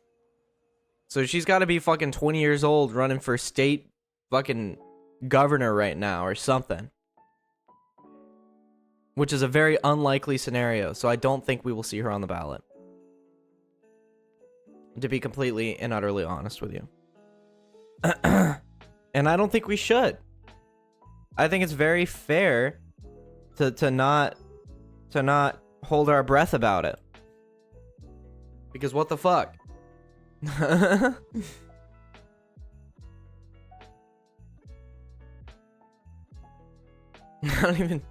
So she's got to be fucking 20 years old running for state fucking governor right now or something. Which is a very unlikely scenario, so I don't think we will see her on the ballot. To be completely and utterly honest with you. And I don't think we should. I think it's very fair to not hold our breath about it. Because what the fuck? I don't even...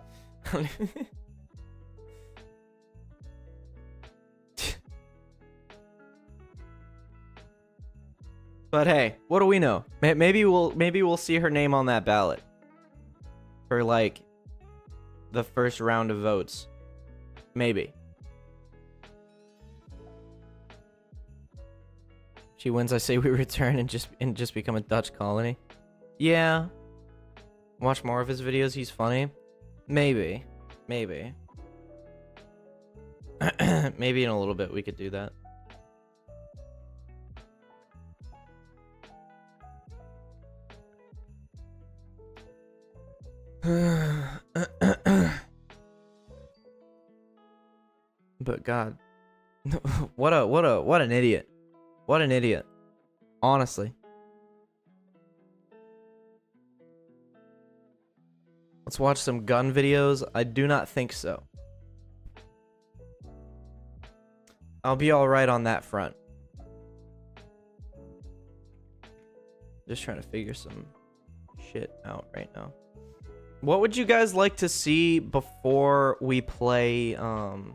But hey, what do we know? Maybe we'll see her name on that ballot. for like the first round of votes. Maybe. She wins, I say we return and just become a Dutch colony. Yeah. Watch more of his videos, he's funny. Maybe. Maybe. Maybe in a little bit we could do that. But God. what an idiot. What an idiot. Honestly. Let's watch some gun videos. I do not think so. I'll be alright on that front. Just trying to figure some shit out right now. What would you guys like to see before we play, What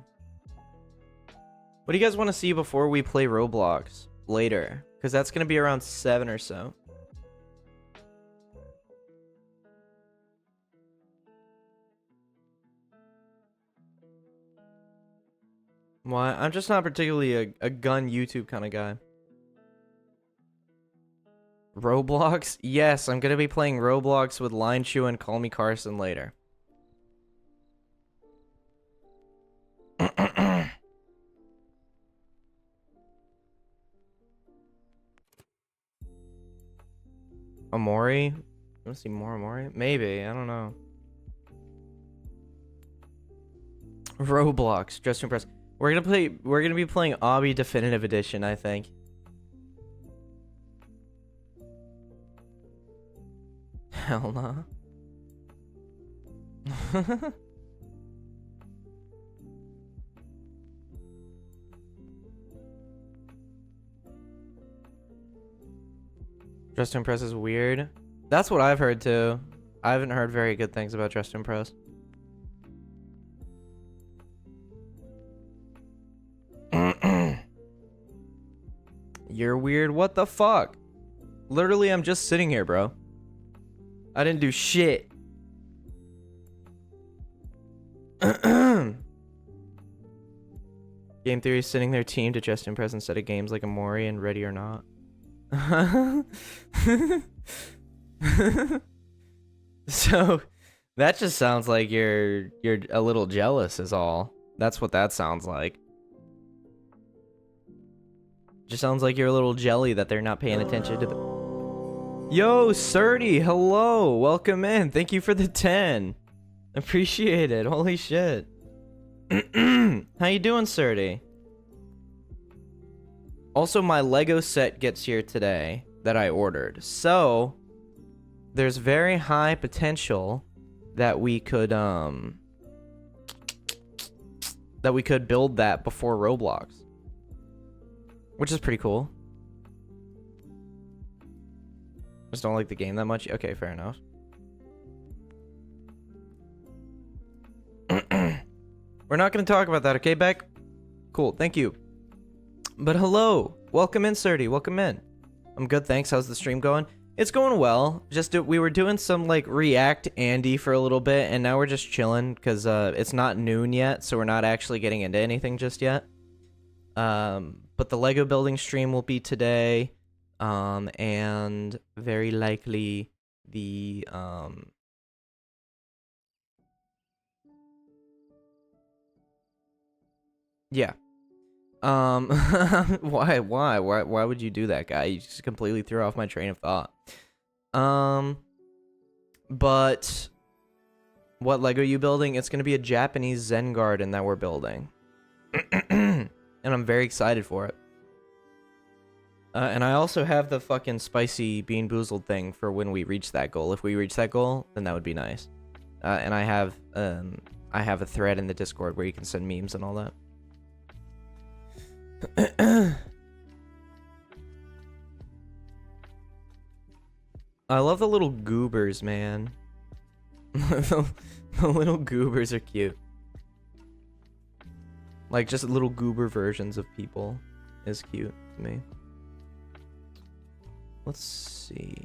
do you guys want to see before we play Roblox later? Because that's going to be around 7 or so. Why? I'm just not particularly a gun YouTube kind of guy. Roblox? Yes, I'm going to be playing Roblox with Line Chew and Call Me Carson later. Amori? You want to see more Amori? Maybe, I don't know. Roblox, just to impress. We're gonna be playing Obby Definitive Edition, I think. Hell nah. Dress to Impress is weird. That's what I've heard too. I haven't heard very good things about Dress to Impress. You're weird. What the fuck? Literally, I'm just sitting here, bro. I didn't do shit. Game Theory is sending their team to Just Impress instead of games like Amori and Ready or Not. So that just sounds like you're a little jealous is all. That's what that sounds like. Just sounds like you're a little jelly that they're not paying attention to the... Yo, Surdy, hello, welcome in. Thank you for the 10. Appreciate it. Holy shit. How you doing, Surdy? Also, my Lego set gets here today that I ordered. So, there's very high potential that we could build that before Roblox. Which is pretty cool. Just don't like the game that much. Okay, fair enough. We're not going to talk about that, okay, Beck? Cool, thank you. But hello, welcome in, Surdy, welcome in. I'm good, thanks. How's the stream going? It's going well. We were doing some like React Andy for a little bit, and now we're just chilling because it's not noon yet, so we're not actually getting into anything just yet. But the Lego building stream will be today, and very likely the yeah. Why would you do that, guy? You just completely threw off my train of thought. But what Lego are you building? It's gonna be a Japanese Zen garden that we're building. And I'm very excited for it. And I also have the fucking spicy Bean Boozled thing for when we reach that goal. If we reach that goal, then that would be nice. And I have a thread in the Discord where you can send memes and all that. I love the little goobers, man. The little goobers are cute. Like, just little goober versions of people is cute to me. Let's see.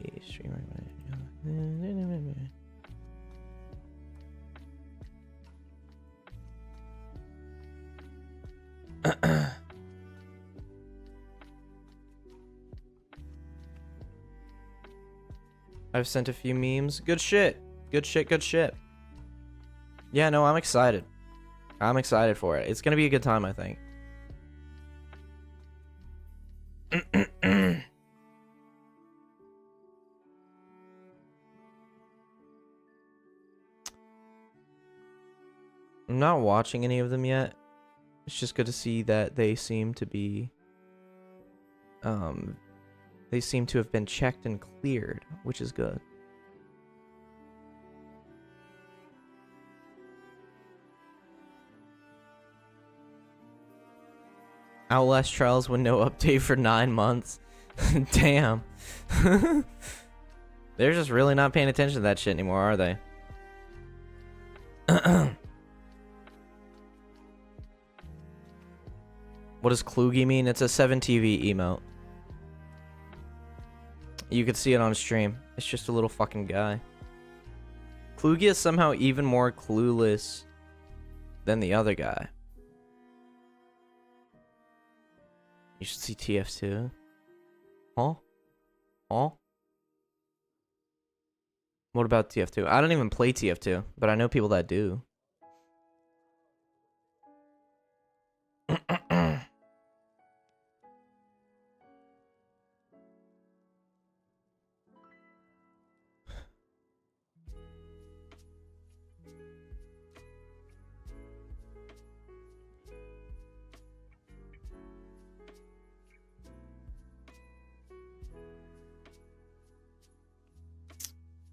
I've sent a few memes. Good shit. Good shit, good shit. Yeah, no, I'm excited. I'm excited for it. It's gonna be a good time, I think. I'm not watching any of them yet. It's just good to see that they seem to be... they seem to have been checked and cleared, which is good. Outlast Trials with no update for 9 months. Damn. They're just really not paying attention to that shit anymore, are they? What does Klugi mean? It's a 7TV emote. You could see it on stream. It's just a little fucking guy. Klugi is somehow even more clueless than the other guy. You should see TF2. Huh? Huh? What about TF2? I don't even play TF2, but I know people that do.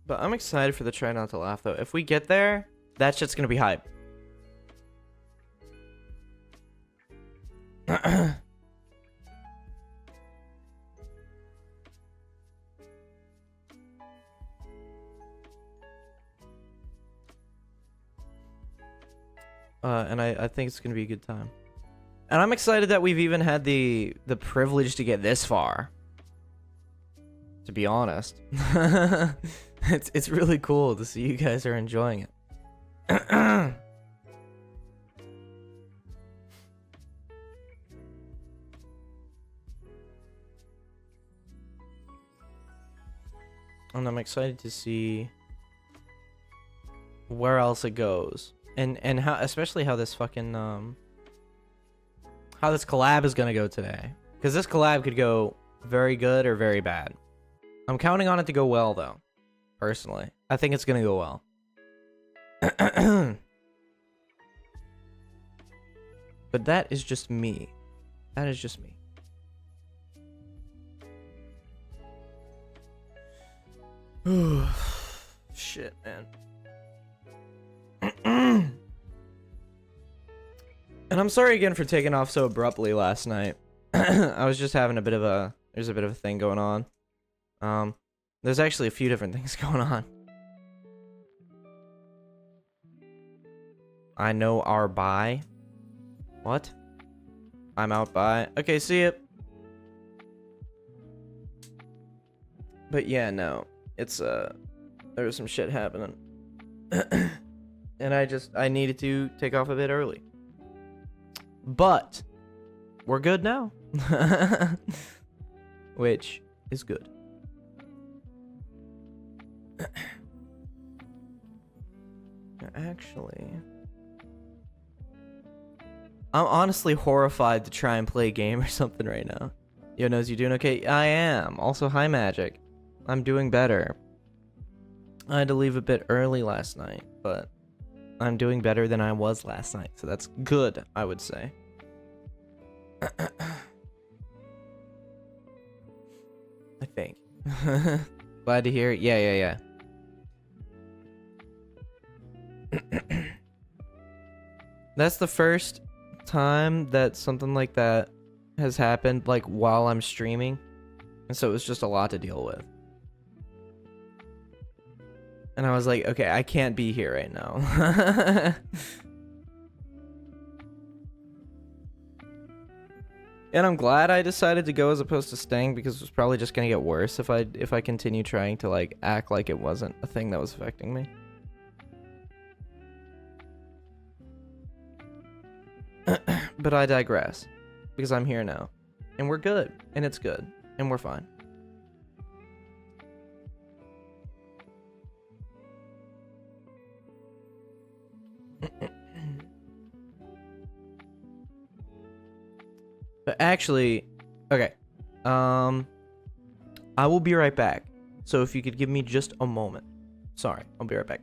But I'm excited for the Try Not to Laugh, though. If we get there, that shit's gonna be hype. And I think it's gonna be a good time. And I'm excited that we've even had the privilege to get this far. To be honest. It's really cool to see you guys are enjoying it. And I'm excited to see where else it goes. And how, especially how this fucking how this collab is gonna go today. Because this collab could go very good or very bad. I'm counting on it to go well, though. Personally, I think it's gonna go well. But that is just me. That is just me. Shit, man. And I'm sorry again for taking off so abruptly last night. I was just having a bit of a... There's a bit of a thing going on. There's actually a few different things going on. I know our buy. What? I'm out by. Okay, see it. But yeah, no. It's, there was some shit happening. And I needed to take off a bit early. But, we're good now. Which is good. Actually, I'm honestly horrified to try and play a game or something right now. Yo, Nose, you doing okay? I am. Also, hi, Magic. I'm doing better. I had to leave a bit early last night, but I'm doing better than I was last night, so that's good, I would say. I think. Glad to hear it. Yeah. That's the first time that something like that has happened, like, while I'm streaming. And so it was just a lot to deal with. And I was like, okay, I can't be here right now. And I'm glad I decided to go as opposed to staying, because it was probably just gonna get worse if I continue trying to, like, act like it wasn't a thing that was affecting me. But I digress, because I'm here now, and we're good, and it's good, and we're fine. But actually, okay, I will be right back. So if you could give me just a moment. Sorry, I'll be right back.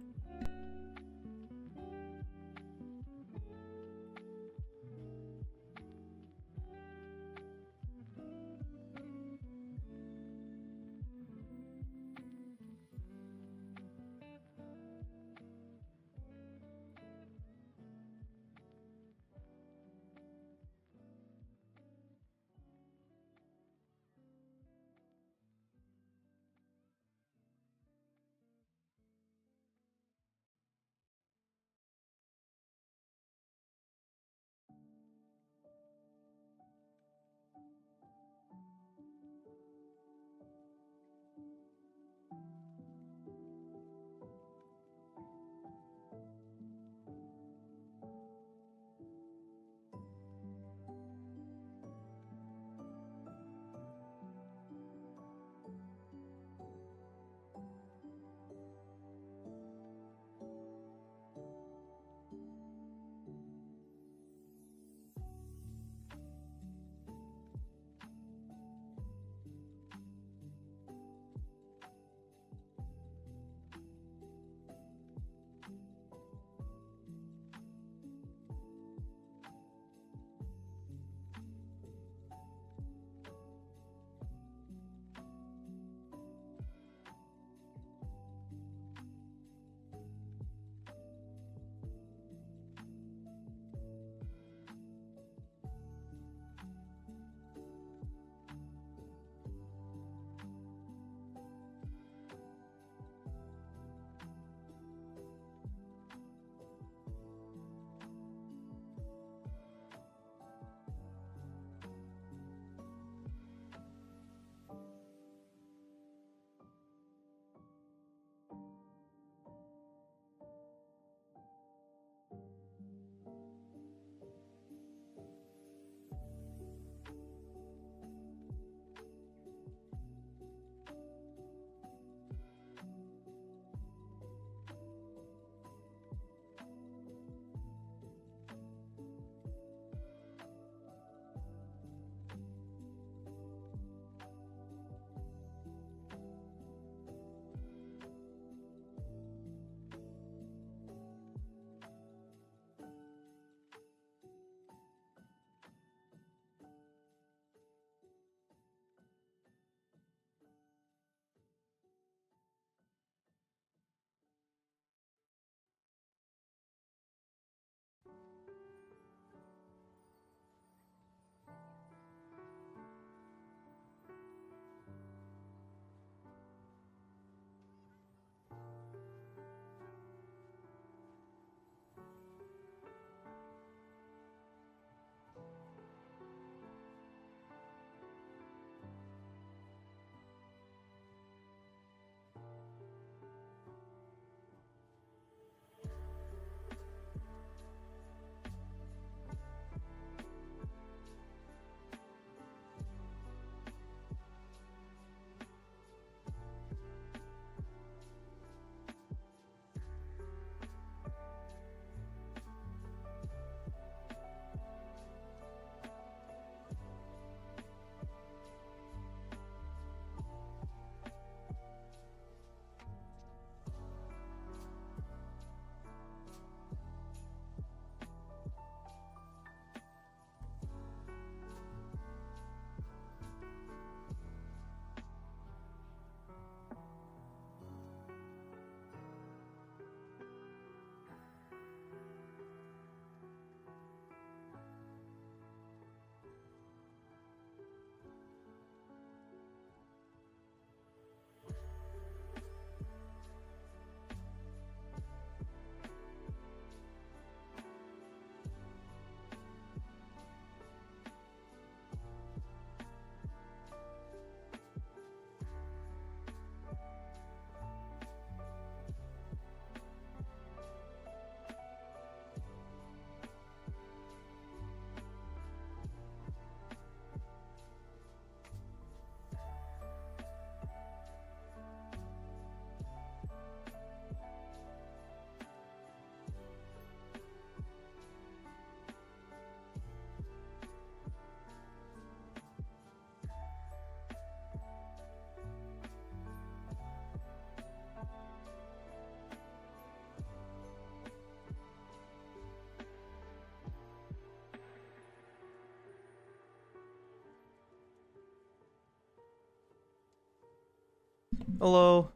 Hello.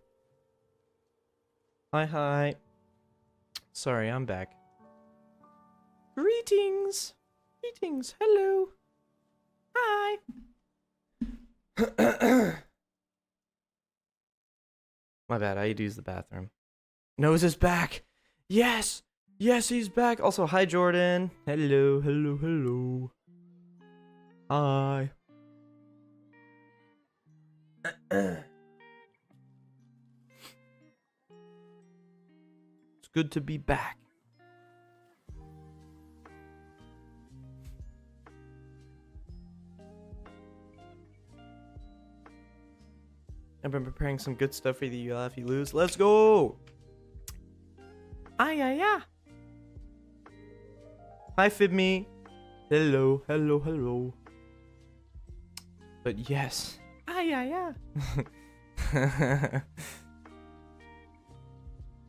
Hi, hi. Sorry, I'm back. Greetings. Greetings. Hello. Hi. My bad. I had to use the bathroom. Nose is back. Yes. Yes, he's back. Also, hi, Jordan. Hello, hello, hello. Hi. It's good to be back. I've been preparing some good stuff for the You Laugh, You Lose. Let's go! Ah, yeah, yeah. Hi, Fibme. Hello, hello, hello. But yes. Ah, yeah, yeah.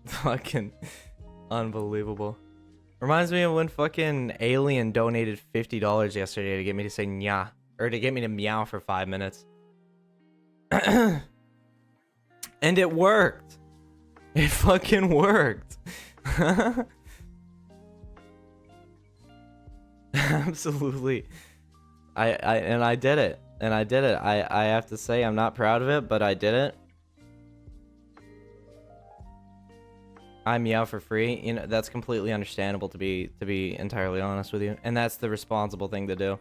Fucking unbelievable. Reminds me of when fucking Alien donated $50 yesterday to get me to say nya. Or to get me to meow for 5 minutes. And it worked. It fucking worked. Absolutely. I did it. And I did it. I have to say I'm not proud of it, but I did it. I meow for free. You know, that's completely understandable, to be entirely honest with you. And that's the responsible thing to do.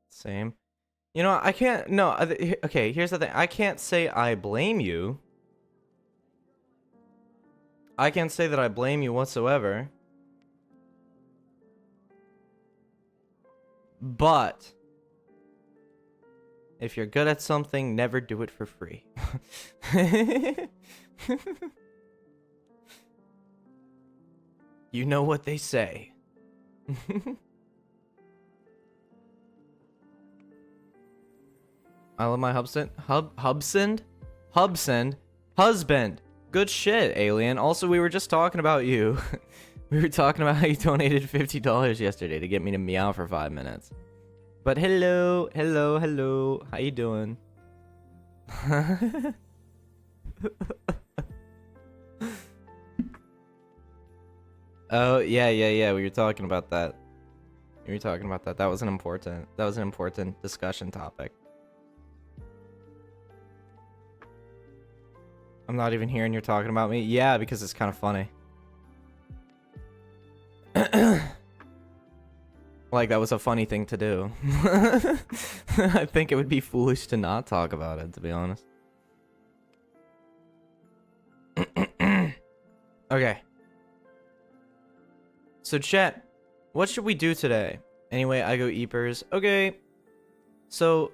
Same. You know, I can't. No, okay, here's the thing. I can't say I blame you. I can't say that I blame you whatsoever. But if you're good at something, never do it for free. You know what they say. I love my husband. Good shit, Alien. Also, we were just talking about you. We were talking about how you donated $50 yesterday to get me to meow for 5 minutes. But hello, hello, hello. How you doing? Oh, yeah. We were talking about that. That was an important discussion topic. I'm not even hearing you're talking about me. Yeah, because it's kind of funny. Like, that was a funny thing to do. I think it would be foolish to not talk about it, to be honest. Okay. So, chat, what should we do today? Anyway, I go Eepers. Okay. So,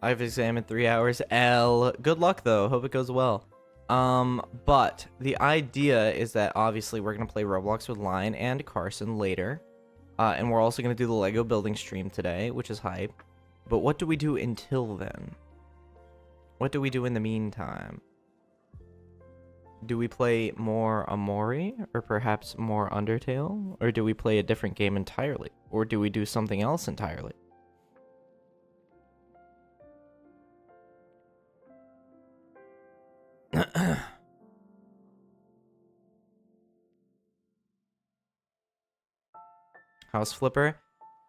I've examined 3 hours. Good luck, though. Hope it goes well. But the idea is that obviously we're going to play Roblox with Lion and Carson later. And we're also going to do the Lego building stream today, which is hype. But what do we do until then? What do we do in the meantime? Do we play more Amori? Or perhaps more Undertale? Or do we play a different game entirely? Or do we do something else entirely? House Flipper?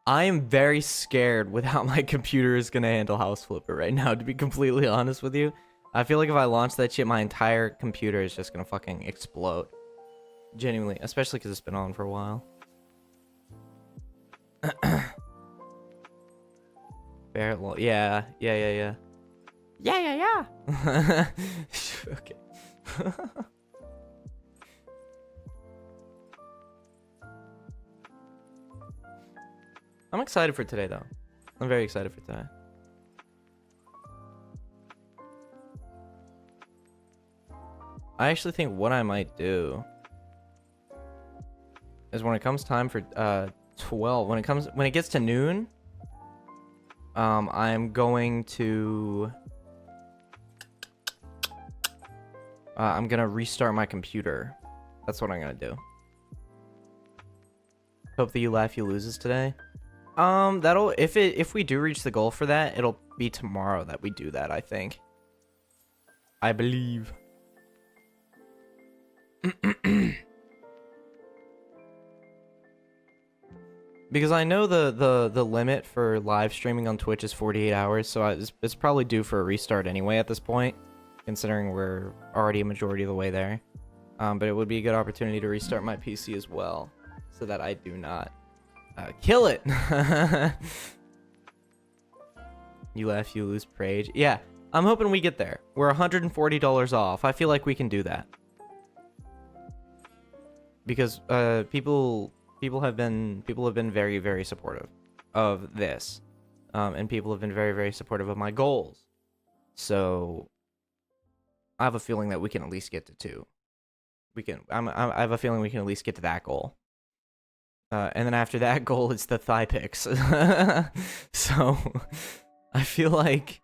I am very scared with how my computer is going to handle House Flipper right now, to be completely honest with you. I feel like if I launch that shit, my entire computer is just going to fucking explode. Genuinely. Especially because it's been on for a while. Barrett, yeah. Yeah. Okay. I'm excited for today, though. I'm very excited for today. I actually think what I might do is when it comes time for 12, when it gets to noon, I'm going to I'm gonna restart my computer. That's what I'm gonna do. Hope that you laugh, you loses today. That'll if we do reach the goal for that, it'll be tomorrow that we do that, I think. I believe. Because I know the limit for live streaming on Twitch is 48 hours, so it's probably due for a restart anyway at this point, considering we're already a majority of the way there. But it would be a good opportunity to restart my PC as well, so that I do not kill it. You laugh, you lose, Prage. Yeah, I'm hoping we get there. We're $140 off. I feel like we can do that. Because people have been very, very supportive of this. And people have been very, very supportive of my goals. So I have a feeling that we can at least get to 2. I have a feeling we can at least get to that goal. And then after that goal, it's the thigh picks. So I feel like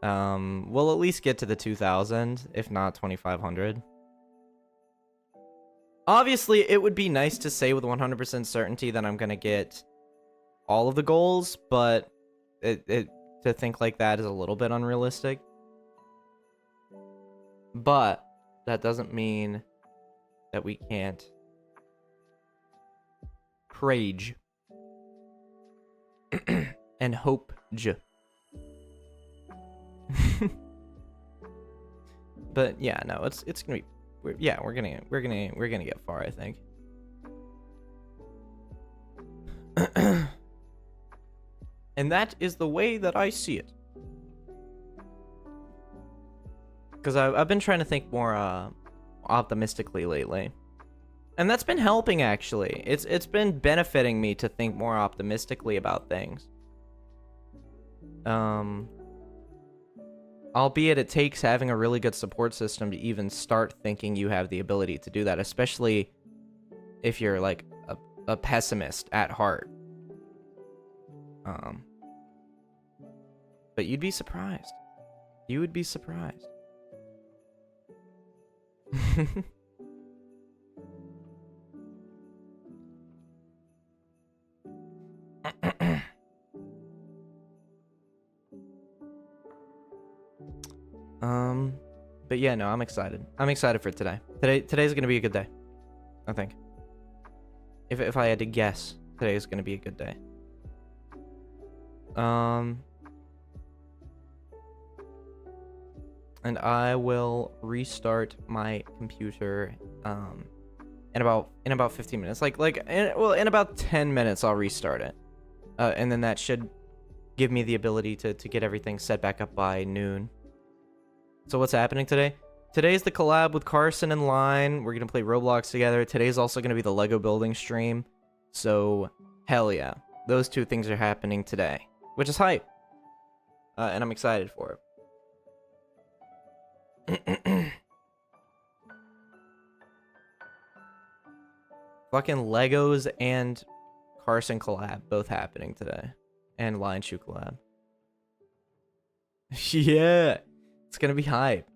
we'll at least get to the 2,000, if not 2,500. Obviously, it would be nice to say with 100% certainty that I'm going to get all of the goals, but to think like that is a little bit unrealistic. But that doesn't mean that we can't prage and hope. But yeah, no, it's gonna be. We're gonna get far, I think. And that is the way that I see it. Because I've been trying to think more optimistically lately, and that's been helping actually. It's been benefiting me to think more optimistically about things. Albeit it takes having a really good support system to even start thinking you have the ability to do that, especially if you're like a pessimist at heart. But you'd be surprised. You would be surprised. But yeah, no, I'm excited. I'm excited for today. Today's gonna be a good day, I think. If I had to guess, today is gonna be a good day. And I will restart my computer in about 15 minutes. In about 10 minutes I'll restart it. And then that should give me the ability to get everything set back up by noon. So what's happening today? Today's the collab with Carson and Line. We're gonna play Roblox together. Today's also gonna be the Lego building stream. So hell yeah, those two things are happening today, which is hype. And I'm excited for it. Fucking Legos and Carson collab both happening today, and Lion Shoe collab. Yeah. It's gonna be hype.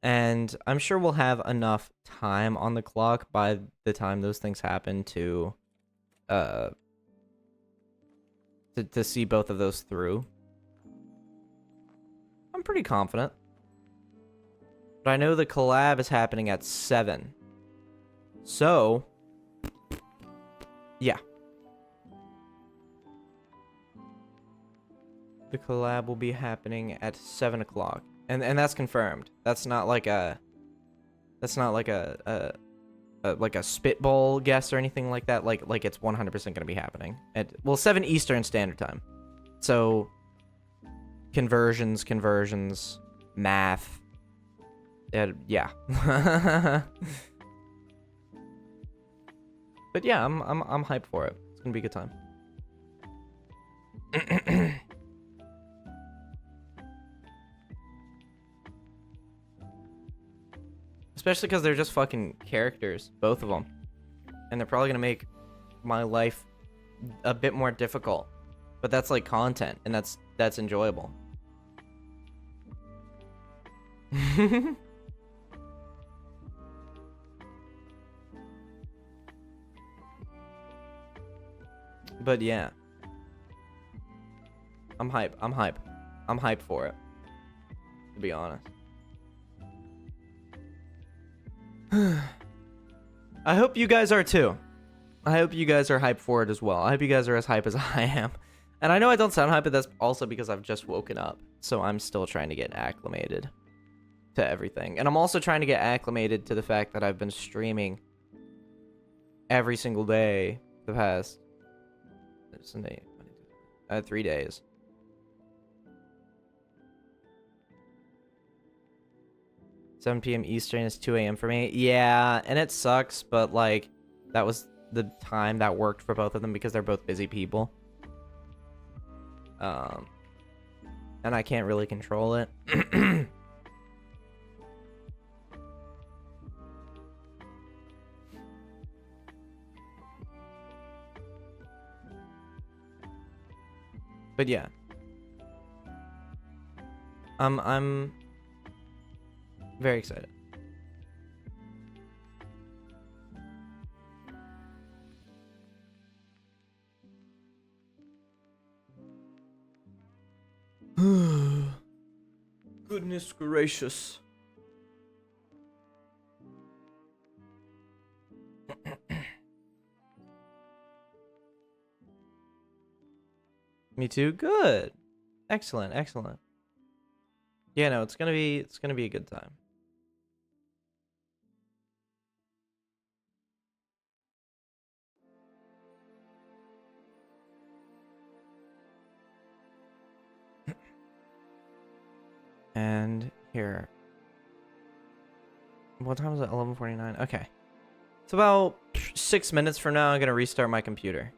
And I'm sure we'll have enough time on the clock by the time those things happen to see both of those through. I'm pretty confident. But I know the collab is happening at 7. So yeah. The collab will be happening at 7 o'clock, and that's confirmed. That's not like a spitball guess or anything like that. Like it's 100% gonna be happening at 7 Eastern Standard Time. So conversions, math. Yeah. But yeah, I'm hyped for it. It's gonna be a good time. Especially because they're just fucking characters, both of them. And they're probably going to make my life a bit more difficult. But that's like content, and that's enjoyable. But yeah. I'm hype. I'm hype. I'm hyped for it. To be honest. I hope you guys are too. I hope you guys are hyped for it as well. I hope you guys are as hype as I am. And I know I don't sound hype, but that's also because I've just woken up. So I'm still trying to get acclimated to everything. And I'm also trying to get acclimated to the fact that I've been streaming every single day the past 3 days. $7 p.m. Eastern is 2 a.m. for me. Yeah, and it sucks, but like that was the time that worked for both of them because they're both busy people. And I can't really control it. But yeah. I'm very excited. Goodness gracious. Me too. Good. Excellent, excellent. Yeah, no, it's gonna be a good time. And here. What time is it? 11:49. Okay. It's about 6 minutes from now. I'm gonna restart my computer.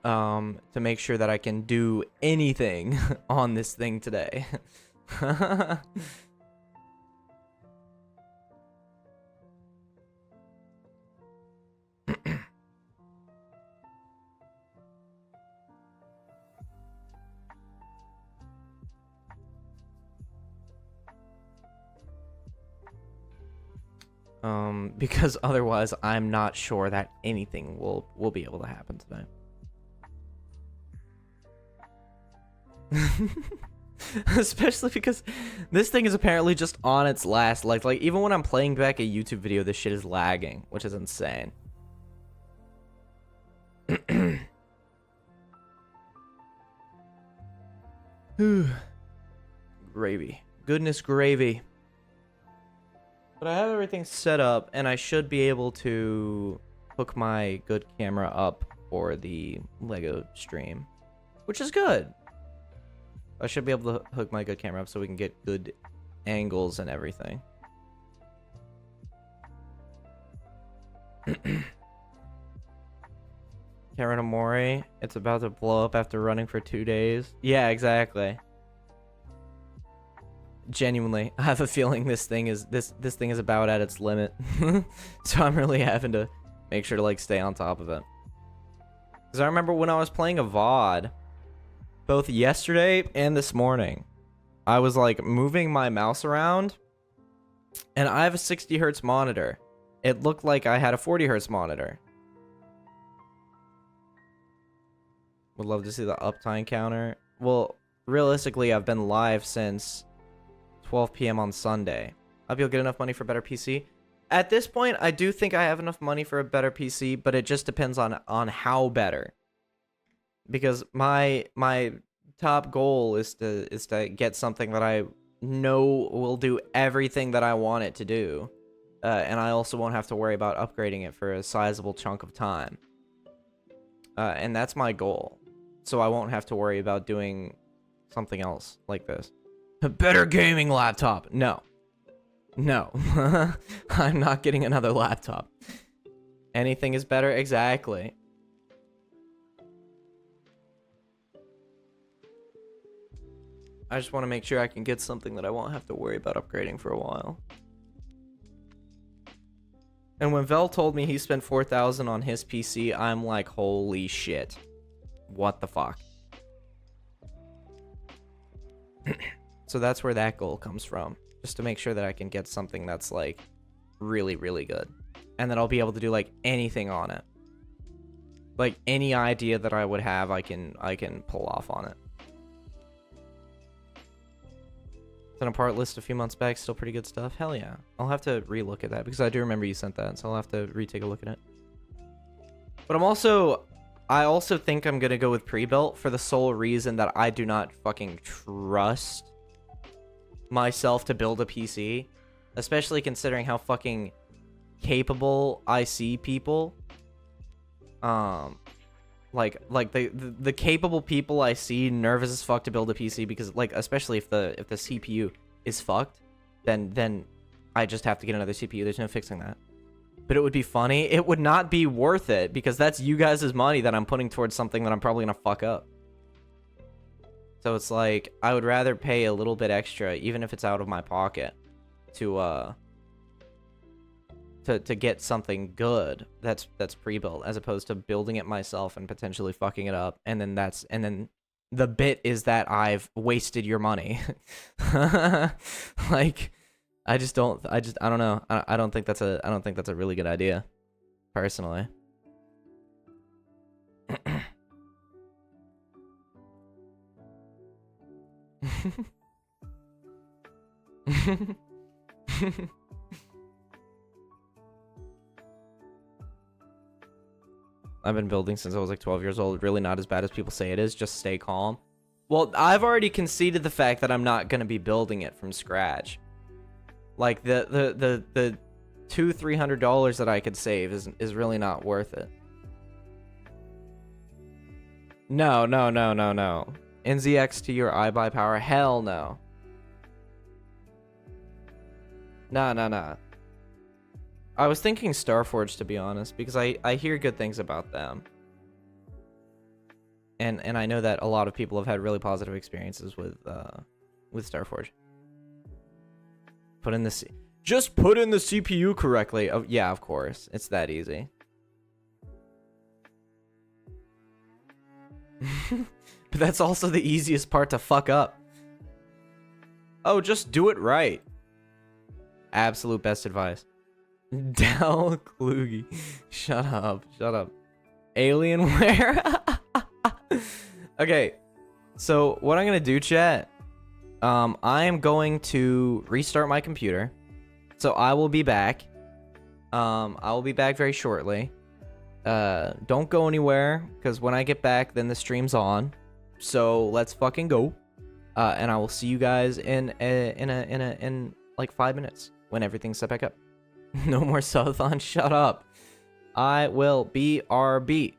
To make sure that I can do anything on this thing today. Because otherwise I'm not sure that anything will be able to happen today. Especially because this thing is apparently just on its last leg. Like even when I'm playing back a YouTube video, this shit is lagging, which is insane. Gravy. Goodness gravy. But I have everything set up, and I should be able to hook my good camera up for the Lego stream, which is good. I should be able to hook my good camera up so we can get good angles and everything. Karen Amori, it's about to blow up after running for 2 days. Yeah, exactly. Genuinely, I have a feeling this thing is about at its limit. So I'm really having to make sure to like stay on top of it. Because I remember when I was playing a VOD, both yesterday and this morning, I was like moving my mouse around, and I have a 60 hertz monitor. It looked like I had a 40 hertz monitor. Would love to see the uptime counter. Well, realistically, I've been live since 12 p.m. on Sunday. Hope you'll get enough money for a better PC. At this point, I do think I have enough money for a better PC, but it just depends on how better. Because my top goal is to get something that I know will do everything that I want it to do, and I also won't have to worry about upgrading it for a sizable chunk of time. And that's my goal, so I won't have to worry about doing something else like this. A better gaming laptop. No. I'm not getting another laptop. Anything is better. Exactly. I just want to make sure I can get something that I won't have to worry about upgrading for a while. And when Vel told me he spent $4,000 on his PC, I'm like, holy shit. What the fuck? So that's where that goal comes from. Just to make sure that I can get something that's like really, really good. And that I'll be able to do like anything on it. Like any idea that I would have, I can pull off on it. Sent a part list a few months back, still pretty good stuff. Hell yeah. I'll have to relook at that because I do remember you sent that, so I'll have to retake a look at it. But I also think I'm gonna go with pre-built for the sole reason that I do not fucking trust myself to build a PC, especially considering how fucking capable I see people. Like the capable people I see nervous as fuck to build a PC because, like, especially if the CPU is fucked, then I just have to get another CPU. There's no fixing that. But it would be funny. It would not be worth it because that's you guys' money that I'm putting towards something that I'm probably gonna fuck up. So it's like I would rather pay a little bit extra, even if it's out of my pocket, to get something good that's pre-built, as opposed to building it myself and potentially fucking it up, and then the bit is that I've wasted your money. Like, I don't know. I don't think that's a really good idea, personally. I've been building since I was like 12 years old. Really not as bad as people say it is. Just stay calm. Well, I've already conceded the fact that I'm not going to be building it from scratch. Like, the $200-300 that I could save is really not worth it. No. NZX to your iBuy power? Hell no. Nah. I was thinking Starforge, to be honest, because I hear good things about them. And I know that a lot of people have had really positive experiences with Starforge. Just put in the CPU correctly. Oh, yeah, of course. It's that easy. But that's also the easiest part to fuck up. Oh, just do it right. Absolute best advice. Dal Kluge. Shut up. Alienware. Okay. So what I'm gonna do, chat, I am going to restart my computer. So I will be back. I will be back very shortly. Don't go anywhere, because when I get back, then the stream's on. So let's fucking go. And I will see you guys in like 5 minutes when everything's set back up. No more subathon. Shut up. I will BRB.